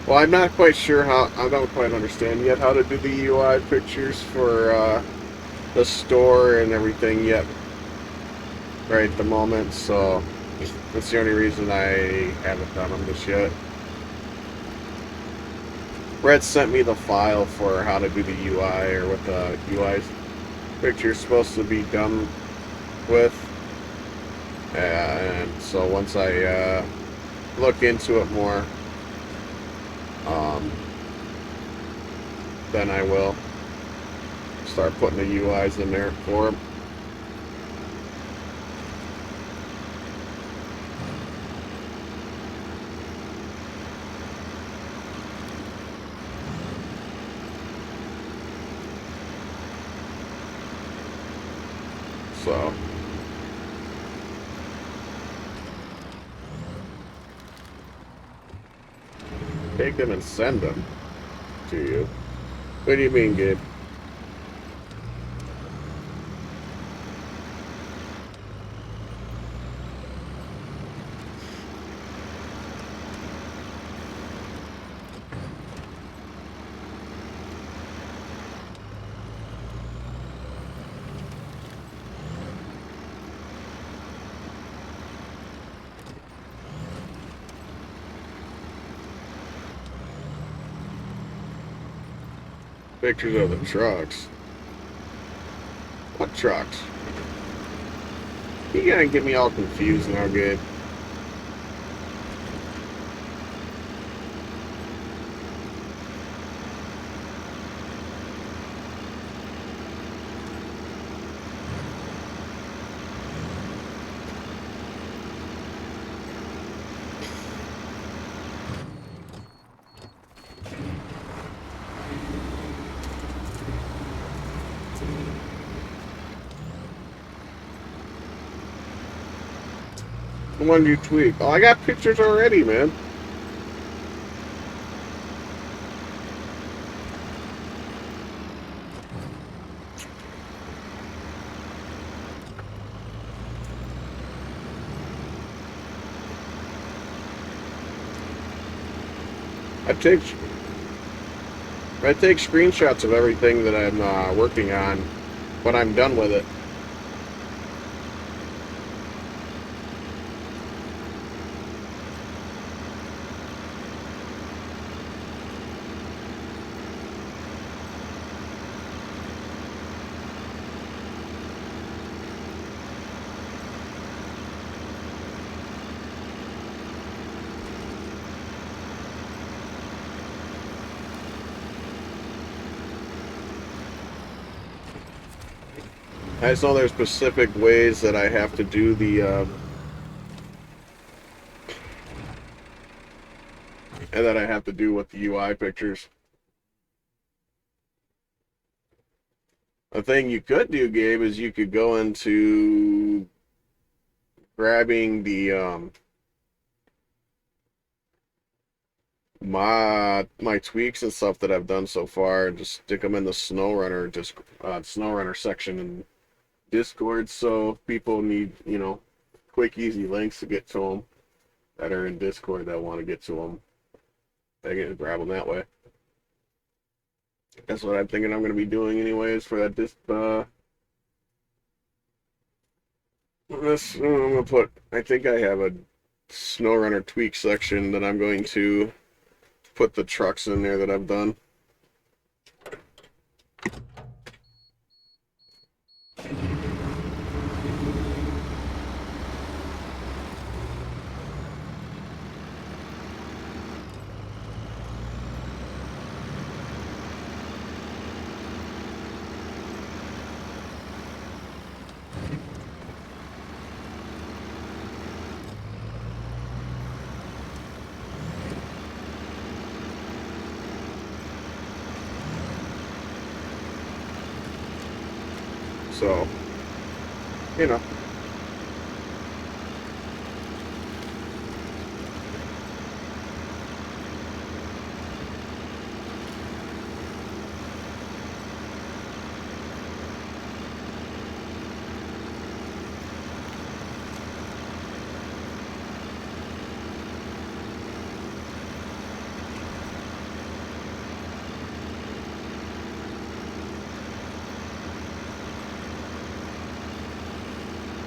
well, I'm not quite sure how. I don't quite understand yet how to do the UI pictures for the store and everything yet right at the moment, so that's the only reason I haven't done them just yet. Red sent me the file for how to do the UI, or what the UI picture is supposed to be done with, and so once I look into it more, then I will start putting the UIs in there for them. So take them and send them to you. What do you mean, Gabe? Pictures of the trucks. What trucks? You gotta get me all confused now, Gabe. The one you tweet. Oh, I got pictures already, man. I take screenshots of everything that I'm working on when I'm done with it. I just know there's specific ways that I have to do the and that I have to do with the UI pictures. A thing you could do, Gabe, is you could go into my tweaks and stuff that I've done so far, just stick them in the SnowRunner section in Discord, so if people need, quick, easy links to get to them that are in Discord that want to get to them, they can grab them that way. That's what I'm thinking I'm going to be doing anyways for that this, I'm going to put, I think I have a SnowRunner tweak section that I'm going to put the trucks in there that I've done. So, you know.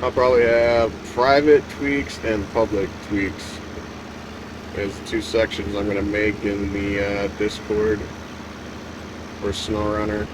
I'll probably have private tweaks and public tweaks as two sections I'm going to make in the Discord for SnowRunner.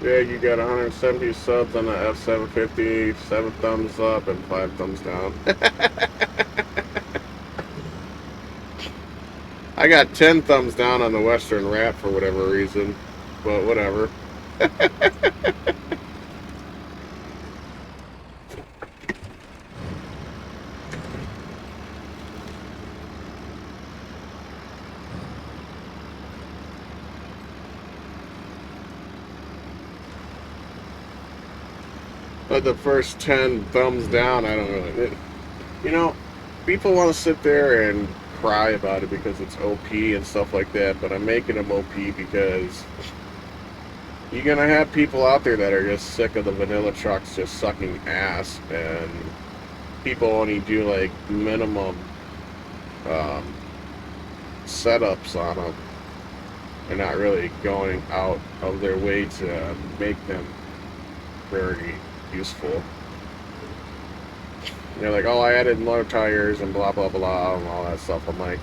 Yeah, you got 170 subs on the F750, 7 thumbs up and 5 thumbs down. I got 10 thumbs down on the Western Rat for whatever reason, but whatever. But the first 10 thumbs down, I don't really. People want to sit there and cry about it because it's OP and stuff like that, but I'm making them OP because you're gonna have people out there that are just sick of the vanilla trucks just sucking ass, and people only do like minimum setups on them. They're not really going out of their way to make them very useful. They're like, oh, I added motor tires and blah blah blah and all that stuff. I'm like,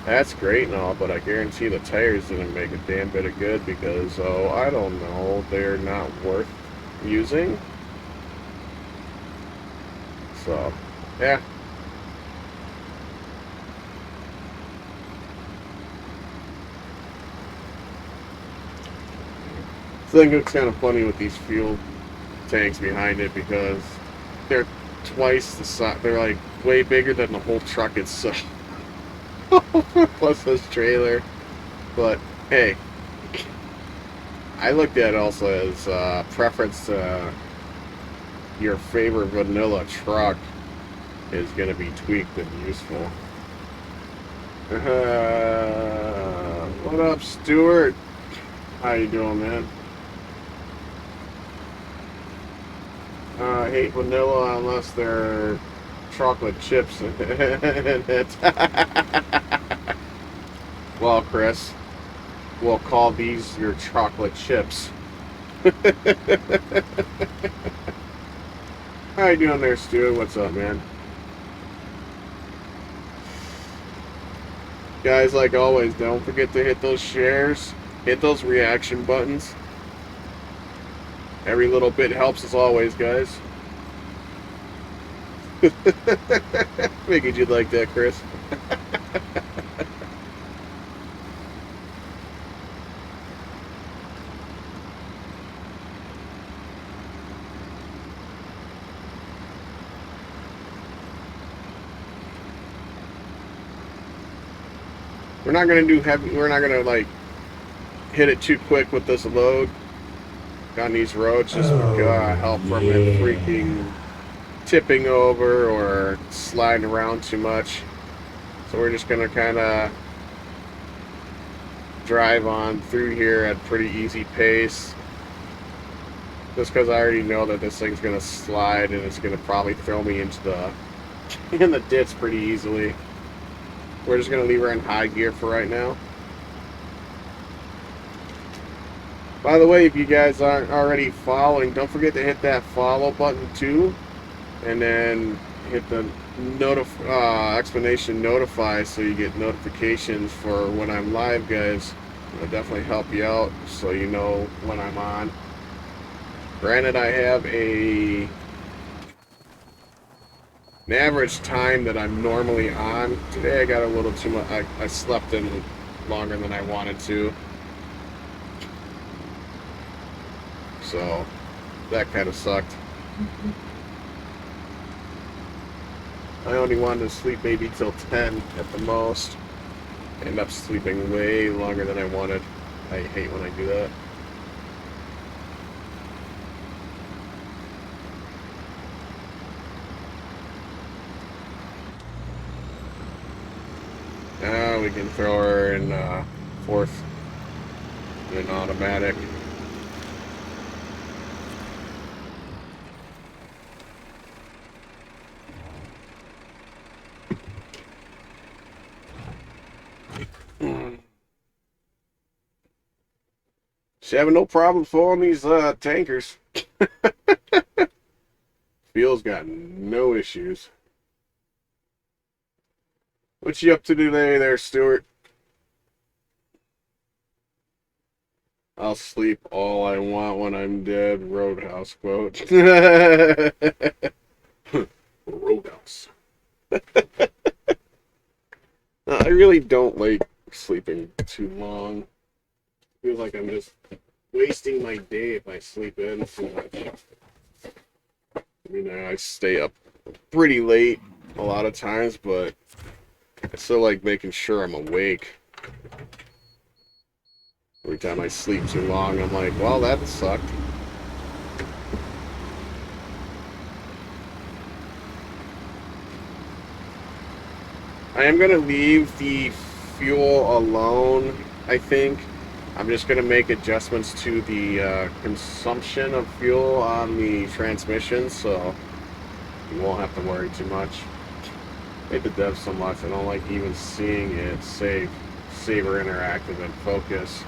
that's great and all, but I guarantee the tires didn't make a damn bit of good because, oh, I don't know, they're not worth using. So, yeah. I think it's kind of funny with these fuel tanks behind it because they're twice the size. They're like way bigger than the whole truck itself. Plus this trailer. But hey, I looked at it also as preference to your favorite vanilla truck is going to be tweaked and useful. What up, Stuart? How you doing, man? I hate vanilla unless they're chocolate chips in it. Well, Chris, we'll call these your chocolate chips. How you doing there, Stuart? What's up, man? Guys, like always, don't forget to hit those shares, hit those reaction buttons. Every little bit helps as always, guys. Figured you'd like that, Chris. We're not gonna do heavy. We're not gonna like hit it too quick with this load on these roads. Just help from it freaking tipping over or sliding around too much. So we're just gonna kind of drive on through here at pretty easy pace. Just because I already know that this thing's gonna slide and it's gonna probably throw me into the ditch pretty easily. We're just going to leave her in high gear for right now. By the way, if you guys aren't already following, don't forget to hit that follow button too. And then hit the explanation notify so you get notifications for when I'm live, guys. It'll definitely help you out so you know when I'm on. Granted, I have an average time that I'm normally on. Today I got a little too much. I slept in longer than I wanted to. So that kind of sucked. I only wanted to sleep maybe till 10 at the most. End up sleeping way longer than I wanted. I hate when I do that. Now we can throw her in fourth in automatic. She's having no problem following these tankers. Fuel's got no issues. What you up to today there, Stuart? I'll sleep all I want when I'm dead. Roadhouse quote. Roadhouse. I really don't like sleeping too long. I feel like I'm just wasting my day if I sleep in too much. You know, I stay up pretty late a lot of times, but I still like making sure I'm awake. Every time I sleep too long, I'm like, well, that sucked. I am going to leave the fuel alone, I think. I'm just going to make adjustments to the consumption of fuel on the transmission, so you won't have to worry too much. I hate the dev so much, I don't like even seeing it save Saber Interactive and Focus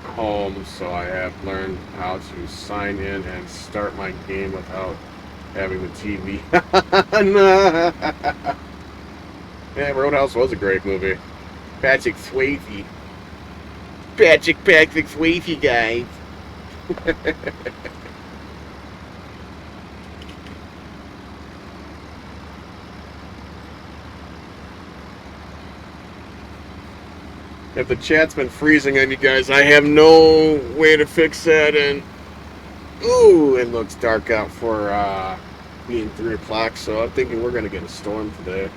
home, so I have learned how to sign in and start my game without having the TV. Yeah, Roadhouse was a great movie. Patrick Swayze. Patrick Swayze, guys. If the chat's been freezing on you guys, I have no way to fix that, and ooh, it looks dark out for being 3 o'clock, so I'm thinking we're going to get a storm today.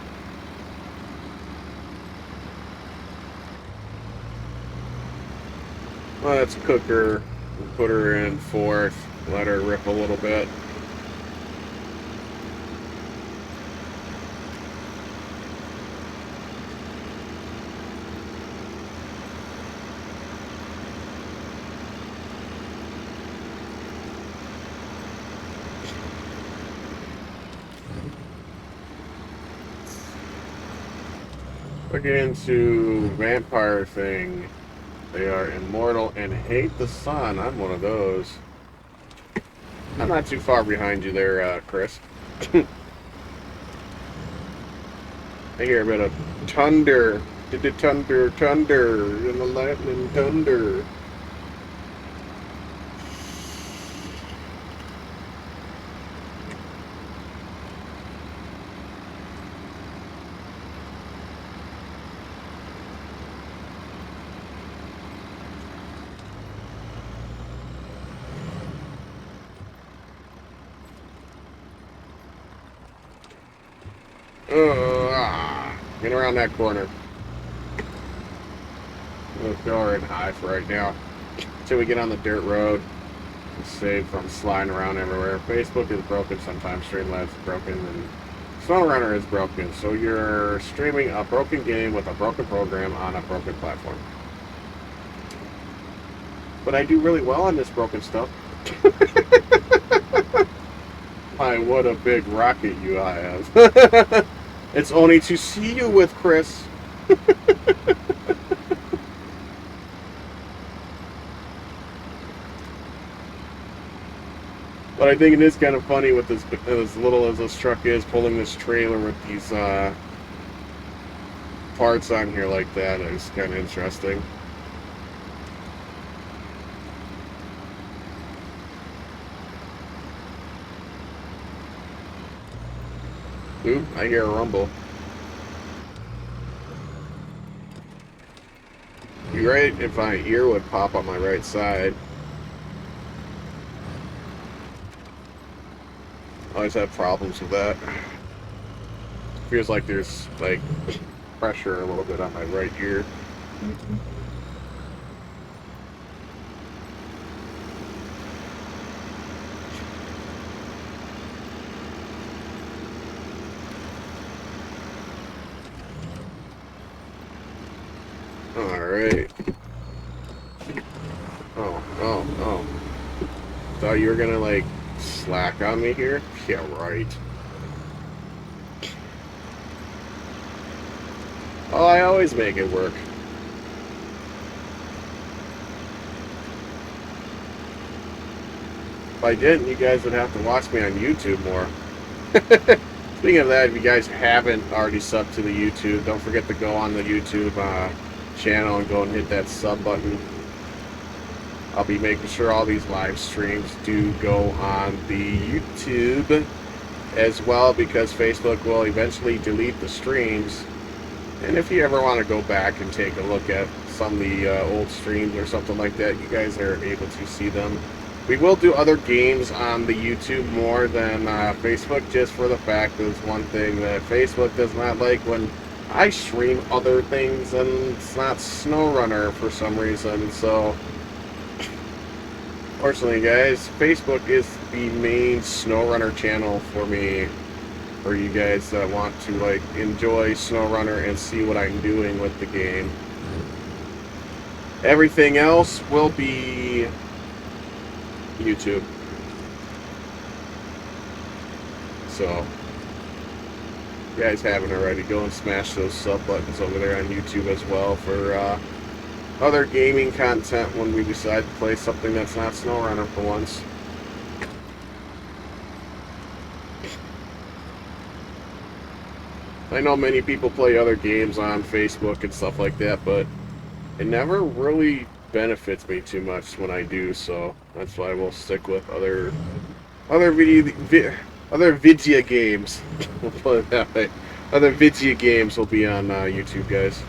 Let's cook her. Put her in fourth. Let her rip a little bit. Look into vampire thing. They are immortal and hate the sun. I'm one of those. I'm not too far behind you there, Chris. I hear a bit of thunder. Did the thunder, and the lightning thunder. Get around that corner. Let's go in high for right now. Until we get on the dirt road. Save from sliding around everywhere. Facebook is broken sometimes. Streamlabs is broken. And SnowRunner is broken. So you're streaming a broken game with a broken program on a broken platform. But I do really well on this broken stuff. My, what a big rocket you I have. It's only to see you with, Chris. But I think it is kind of funny with this, as little as this truck is, pulling this trailer with these parts on here like that. It's kind of interesting. Ooh, I hear a rumble. Be great if my ear would pop on my right side. I always have problems with that. Feels like there's like pressure a little bit on my right ear. Alright. Oh. Thought you were gonna like slack on me here? Yeah, right. Oh, I always make it work. If I didn't, you guys would have to watch me on YouTube more. Speaking of that, if you guys haven't already subbed to the YouTube, don't forget to go on the YouTube channel and go and hit that sub button. I'll be making sure all these live streams do go on the YouTube as well, because Facebook will eventually delete the streams. And if you ever want to go back and take a look at some of the old streams or something like that, you guys are able to see them. We will do other games on the YouTube more than Facebook, just for the fact that it's one thing that Facebook does not like when I stream other things, and it's not SnowRunner for some reason. So, fortunately, guys, Facebook is the main SnowRunner channel for me, for you guys that want to like enjoy SnowRunner and see what I'm doing with the game. Everything else will be YouTube. So, if you guys haven't already, go and smash those sub buttons over there on YouTube as well for other gaming content when we decide to play something that's not SnowRunner for once. I know many people play other games on Facebook and stuff like that, but it never really benefits me too much when I do, so that's why we'll stick with other video games. We'll put it that way. Other video games will be on YouTube, guys.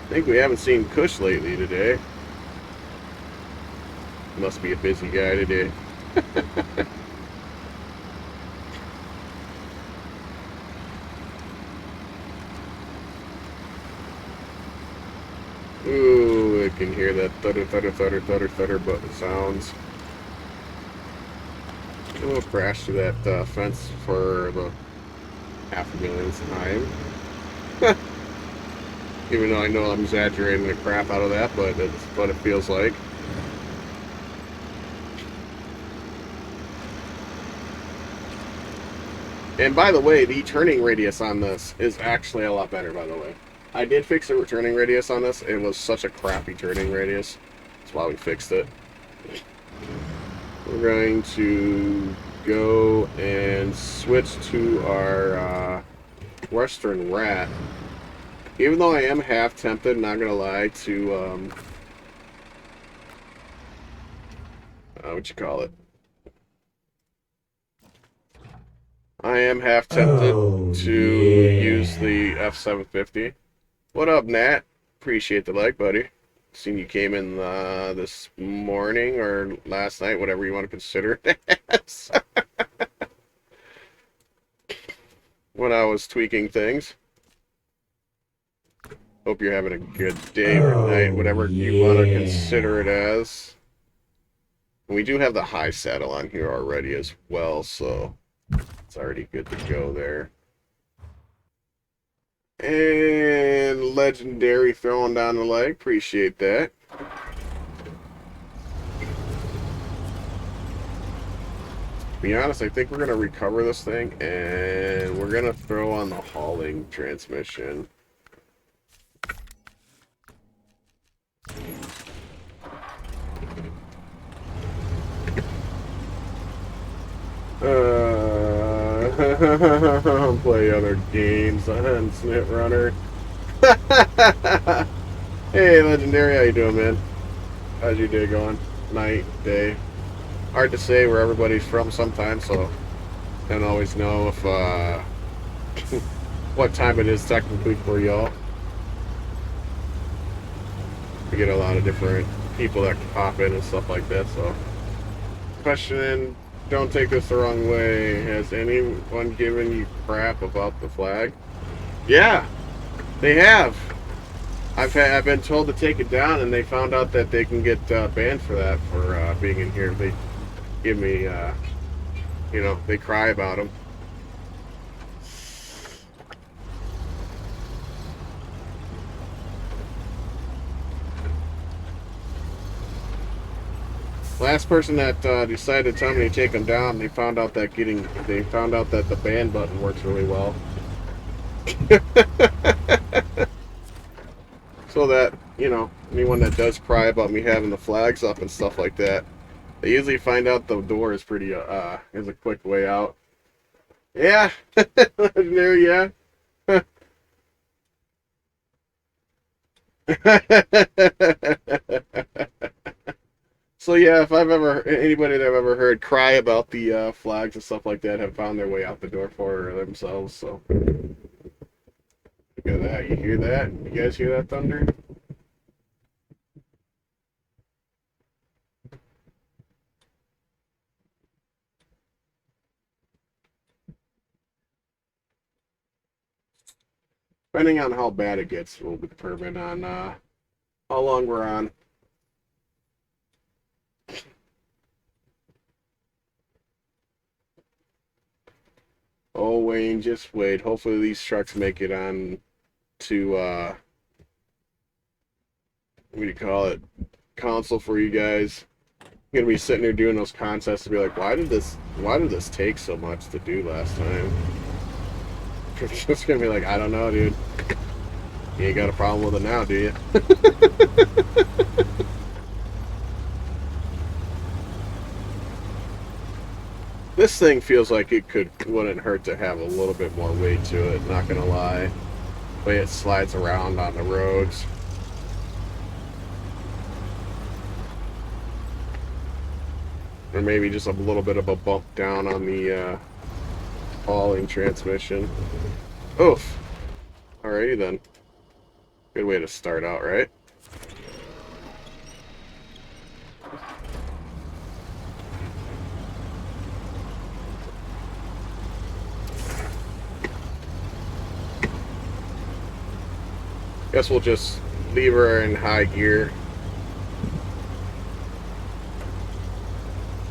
I think we haven't seen Kush lately today. Must be a busy guy today. Ooh, I can hear that thutter, thutter, thutter, thutter, thutter button sounds. We'll crash through that fence for the half a millionth time. Even though I know I'm exaggerating the crap out of that, but it's what it feels like. And by the way, the turning radius on this is actually a lot better, by the way. I did fix the turning radius on this. It was such a crappy turning radius. That's why we fixed it. We're going to go and switch to our Western Rat. Even though I am half tempted, not gonna lie, to what you call it? I am half tempted to use the F750. What up, Nat? Appreciate the like, buddy. Seen you came in this morning or last night, whatever you want to consider it as. When I was tweaking things. Hope you're having a good day or night, whatever you want to consider it as. We do have the high saddle on here already as well, so it's already good to go there. And Legendary throwing down the leg. Appreciate that. To be honest, I think we're going to recover this thing, and we're going to throw on the hauling transmission. Play other games on Snit Runner. Hey, Legendary, how you doing, man? How's your day going? Night, day? Hard to say where everybody's from sometimes, so I don't always know if what time it is technically for y'all. We get a lot of different people that can pop in and stuff like that, so. Question, don't take this the wrong way. Has anyone given you crap about the flag? Yeah, they have. I've been told to take it down, and they found out that they can get banned for that, for being in here. They give me, you know, they cry about them. Last person that decided to tell me to take them down, they found out that the ban button works really well. So that, you know, anyone that does cry about me having the flags up and stuff like that, they usually find out the door is pretty is a quick way out. Yeah, there, yeah. So yeah, if anybody that I've ever heard cry about the flags and stuff like that have found their way out the door for themselves, so. Look at that, you hear that? You guys hear that thunder? Depending on how bad it gets will determine on how long we're on. Oh, Wayne, just wait. Hopefully these trucks make it on to, what do you call it, console for you guys. I'm going to be sitting there doing those contests to be like, why did this take so much to do last time? It's just going to be like, I don't know, dude. You ain't got a problem with it now, do you? This thing feels like it wouldn't hurt to have a little bit more weight to it, not gonna lie. The way it slides around on the roads. Or maybe just a little bit of a bump down on the hauling transmission. Oof. Alrighty then. Good way to start out, right? Guess we'll just leave her in high gear.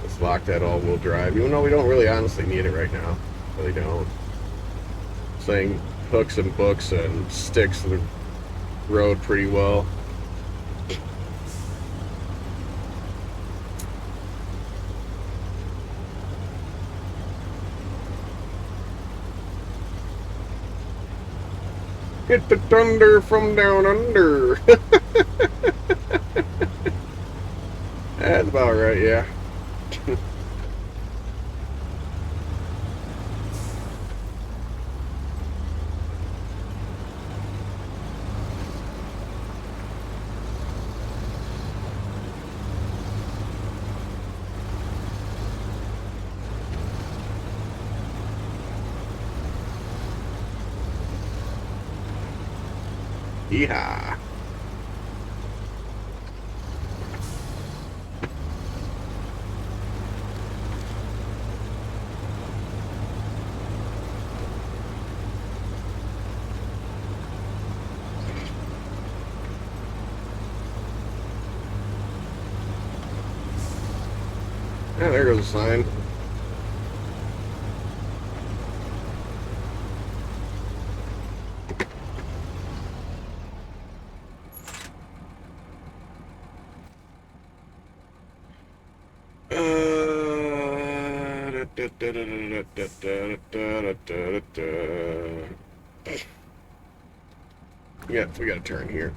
Let's lock that all-wheel drive, even though we don't really honestly need it right now. Really don't. Saying hooks and books and sticks to the road pretty well. Hit the thunder from down under. That's about right, yeah. Yeehaw. Yeah, there goes a sign. Yeah, we got to turn here.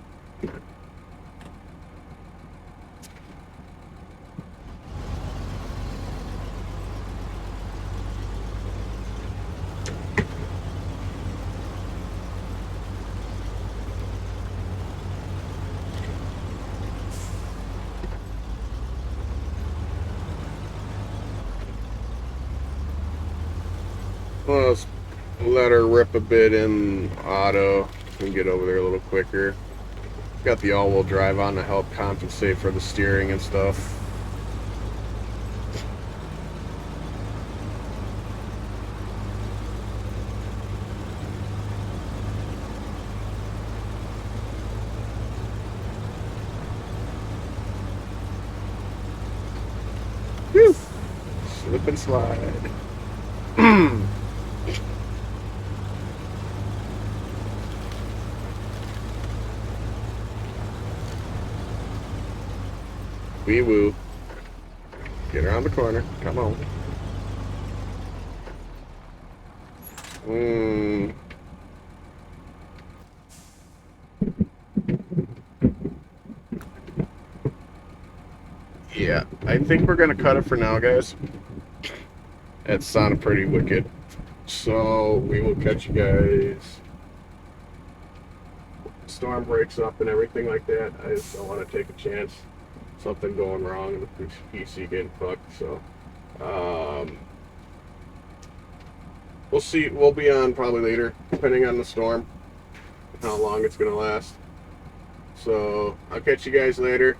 Well, let's let her rip a bit in auto and get over there a little quicker. Got the all-wheel drive on to help compensate for the steering and stuff. Whew. Slip and slide. Wee woo. Get around the corner. Come on. Yeah, I think we're gonna cut it for now, guys. It sounded pretty wicked. So we will catch you guys. Storm breaks up and everything like that. I just don't want to take a chance. Something going wrong and the PC getting fucked. So we'll see. We'll be on probably later, depending on the storm, how long it's gonna last. So I'll catch you guys later.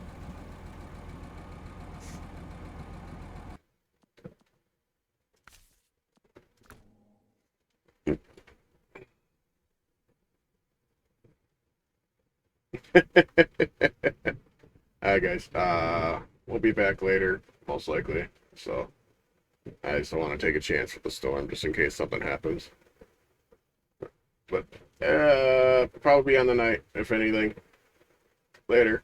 Alright guys, we'll be back later, most likely. So I just don't want to take a chance with the storm just in case something happens. But probably on the night, if anything. Later.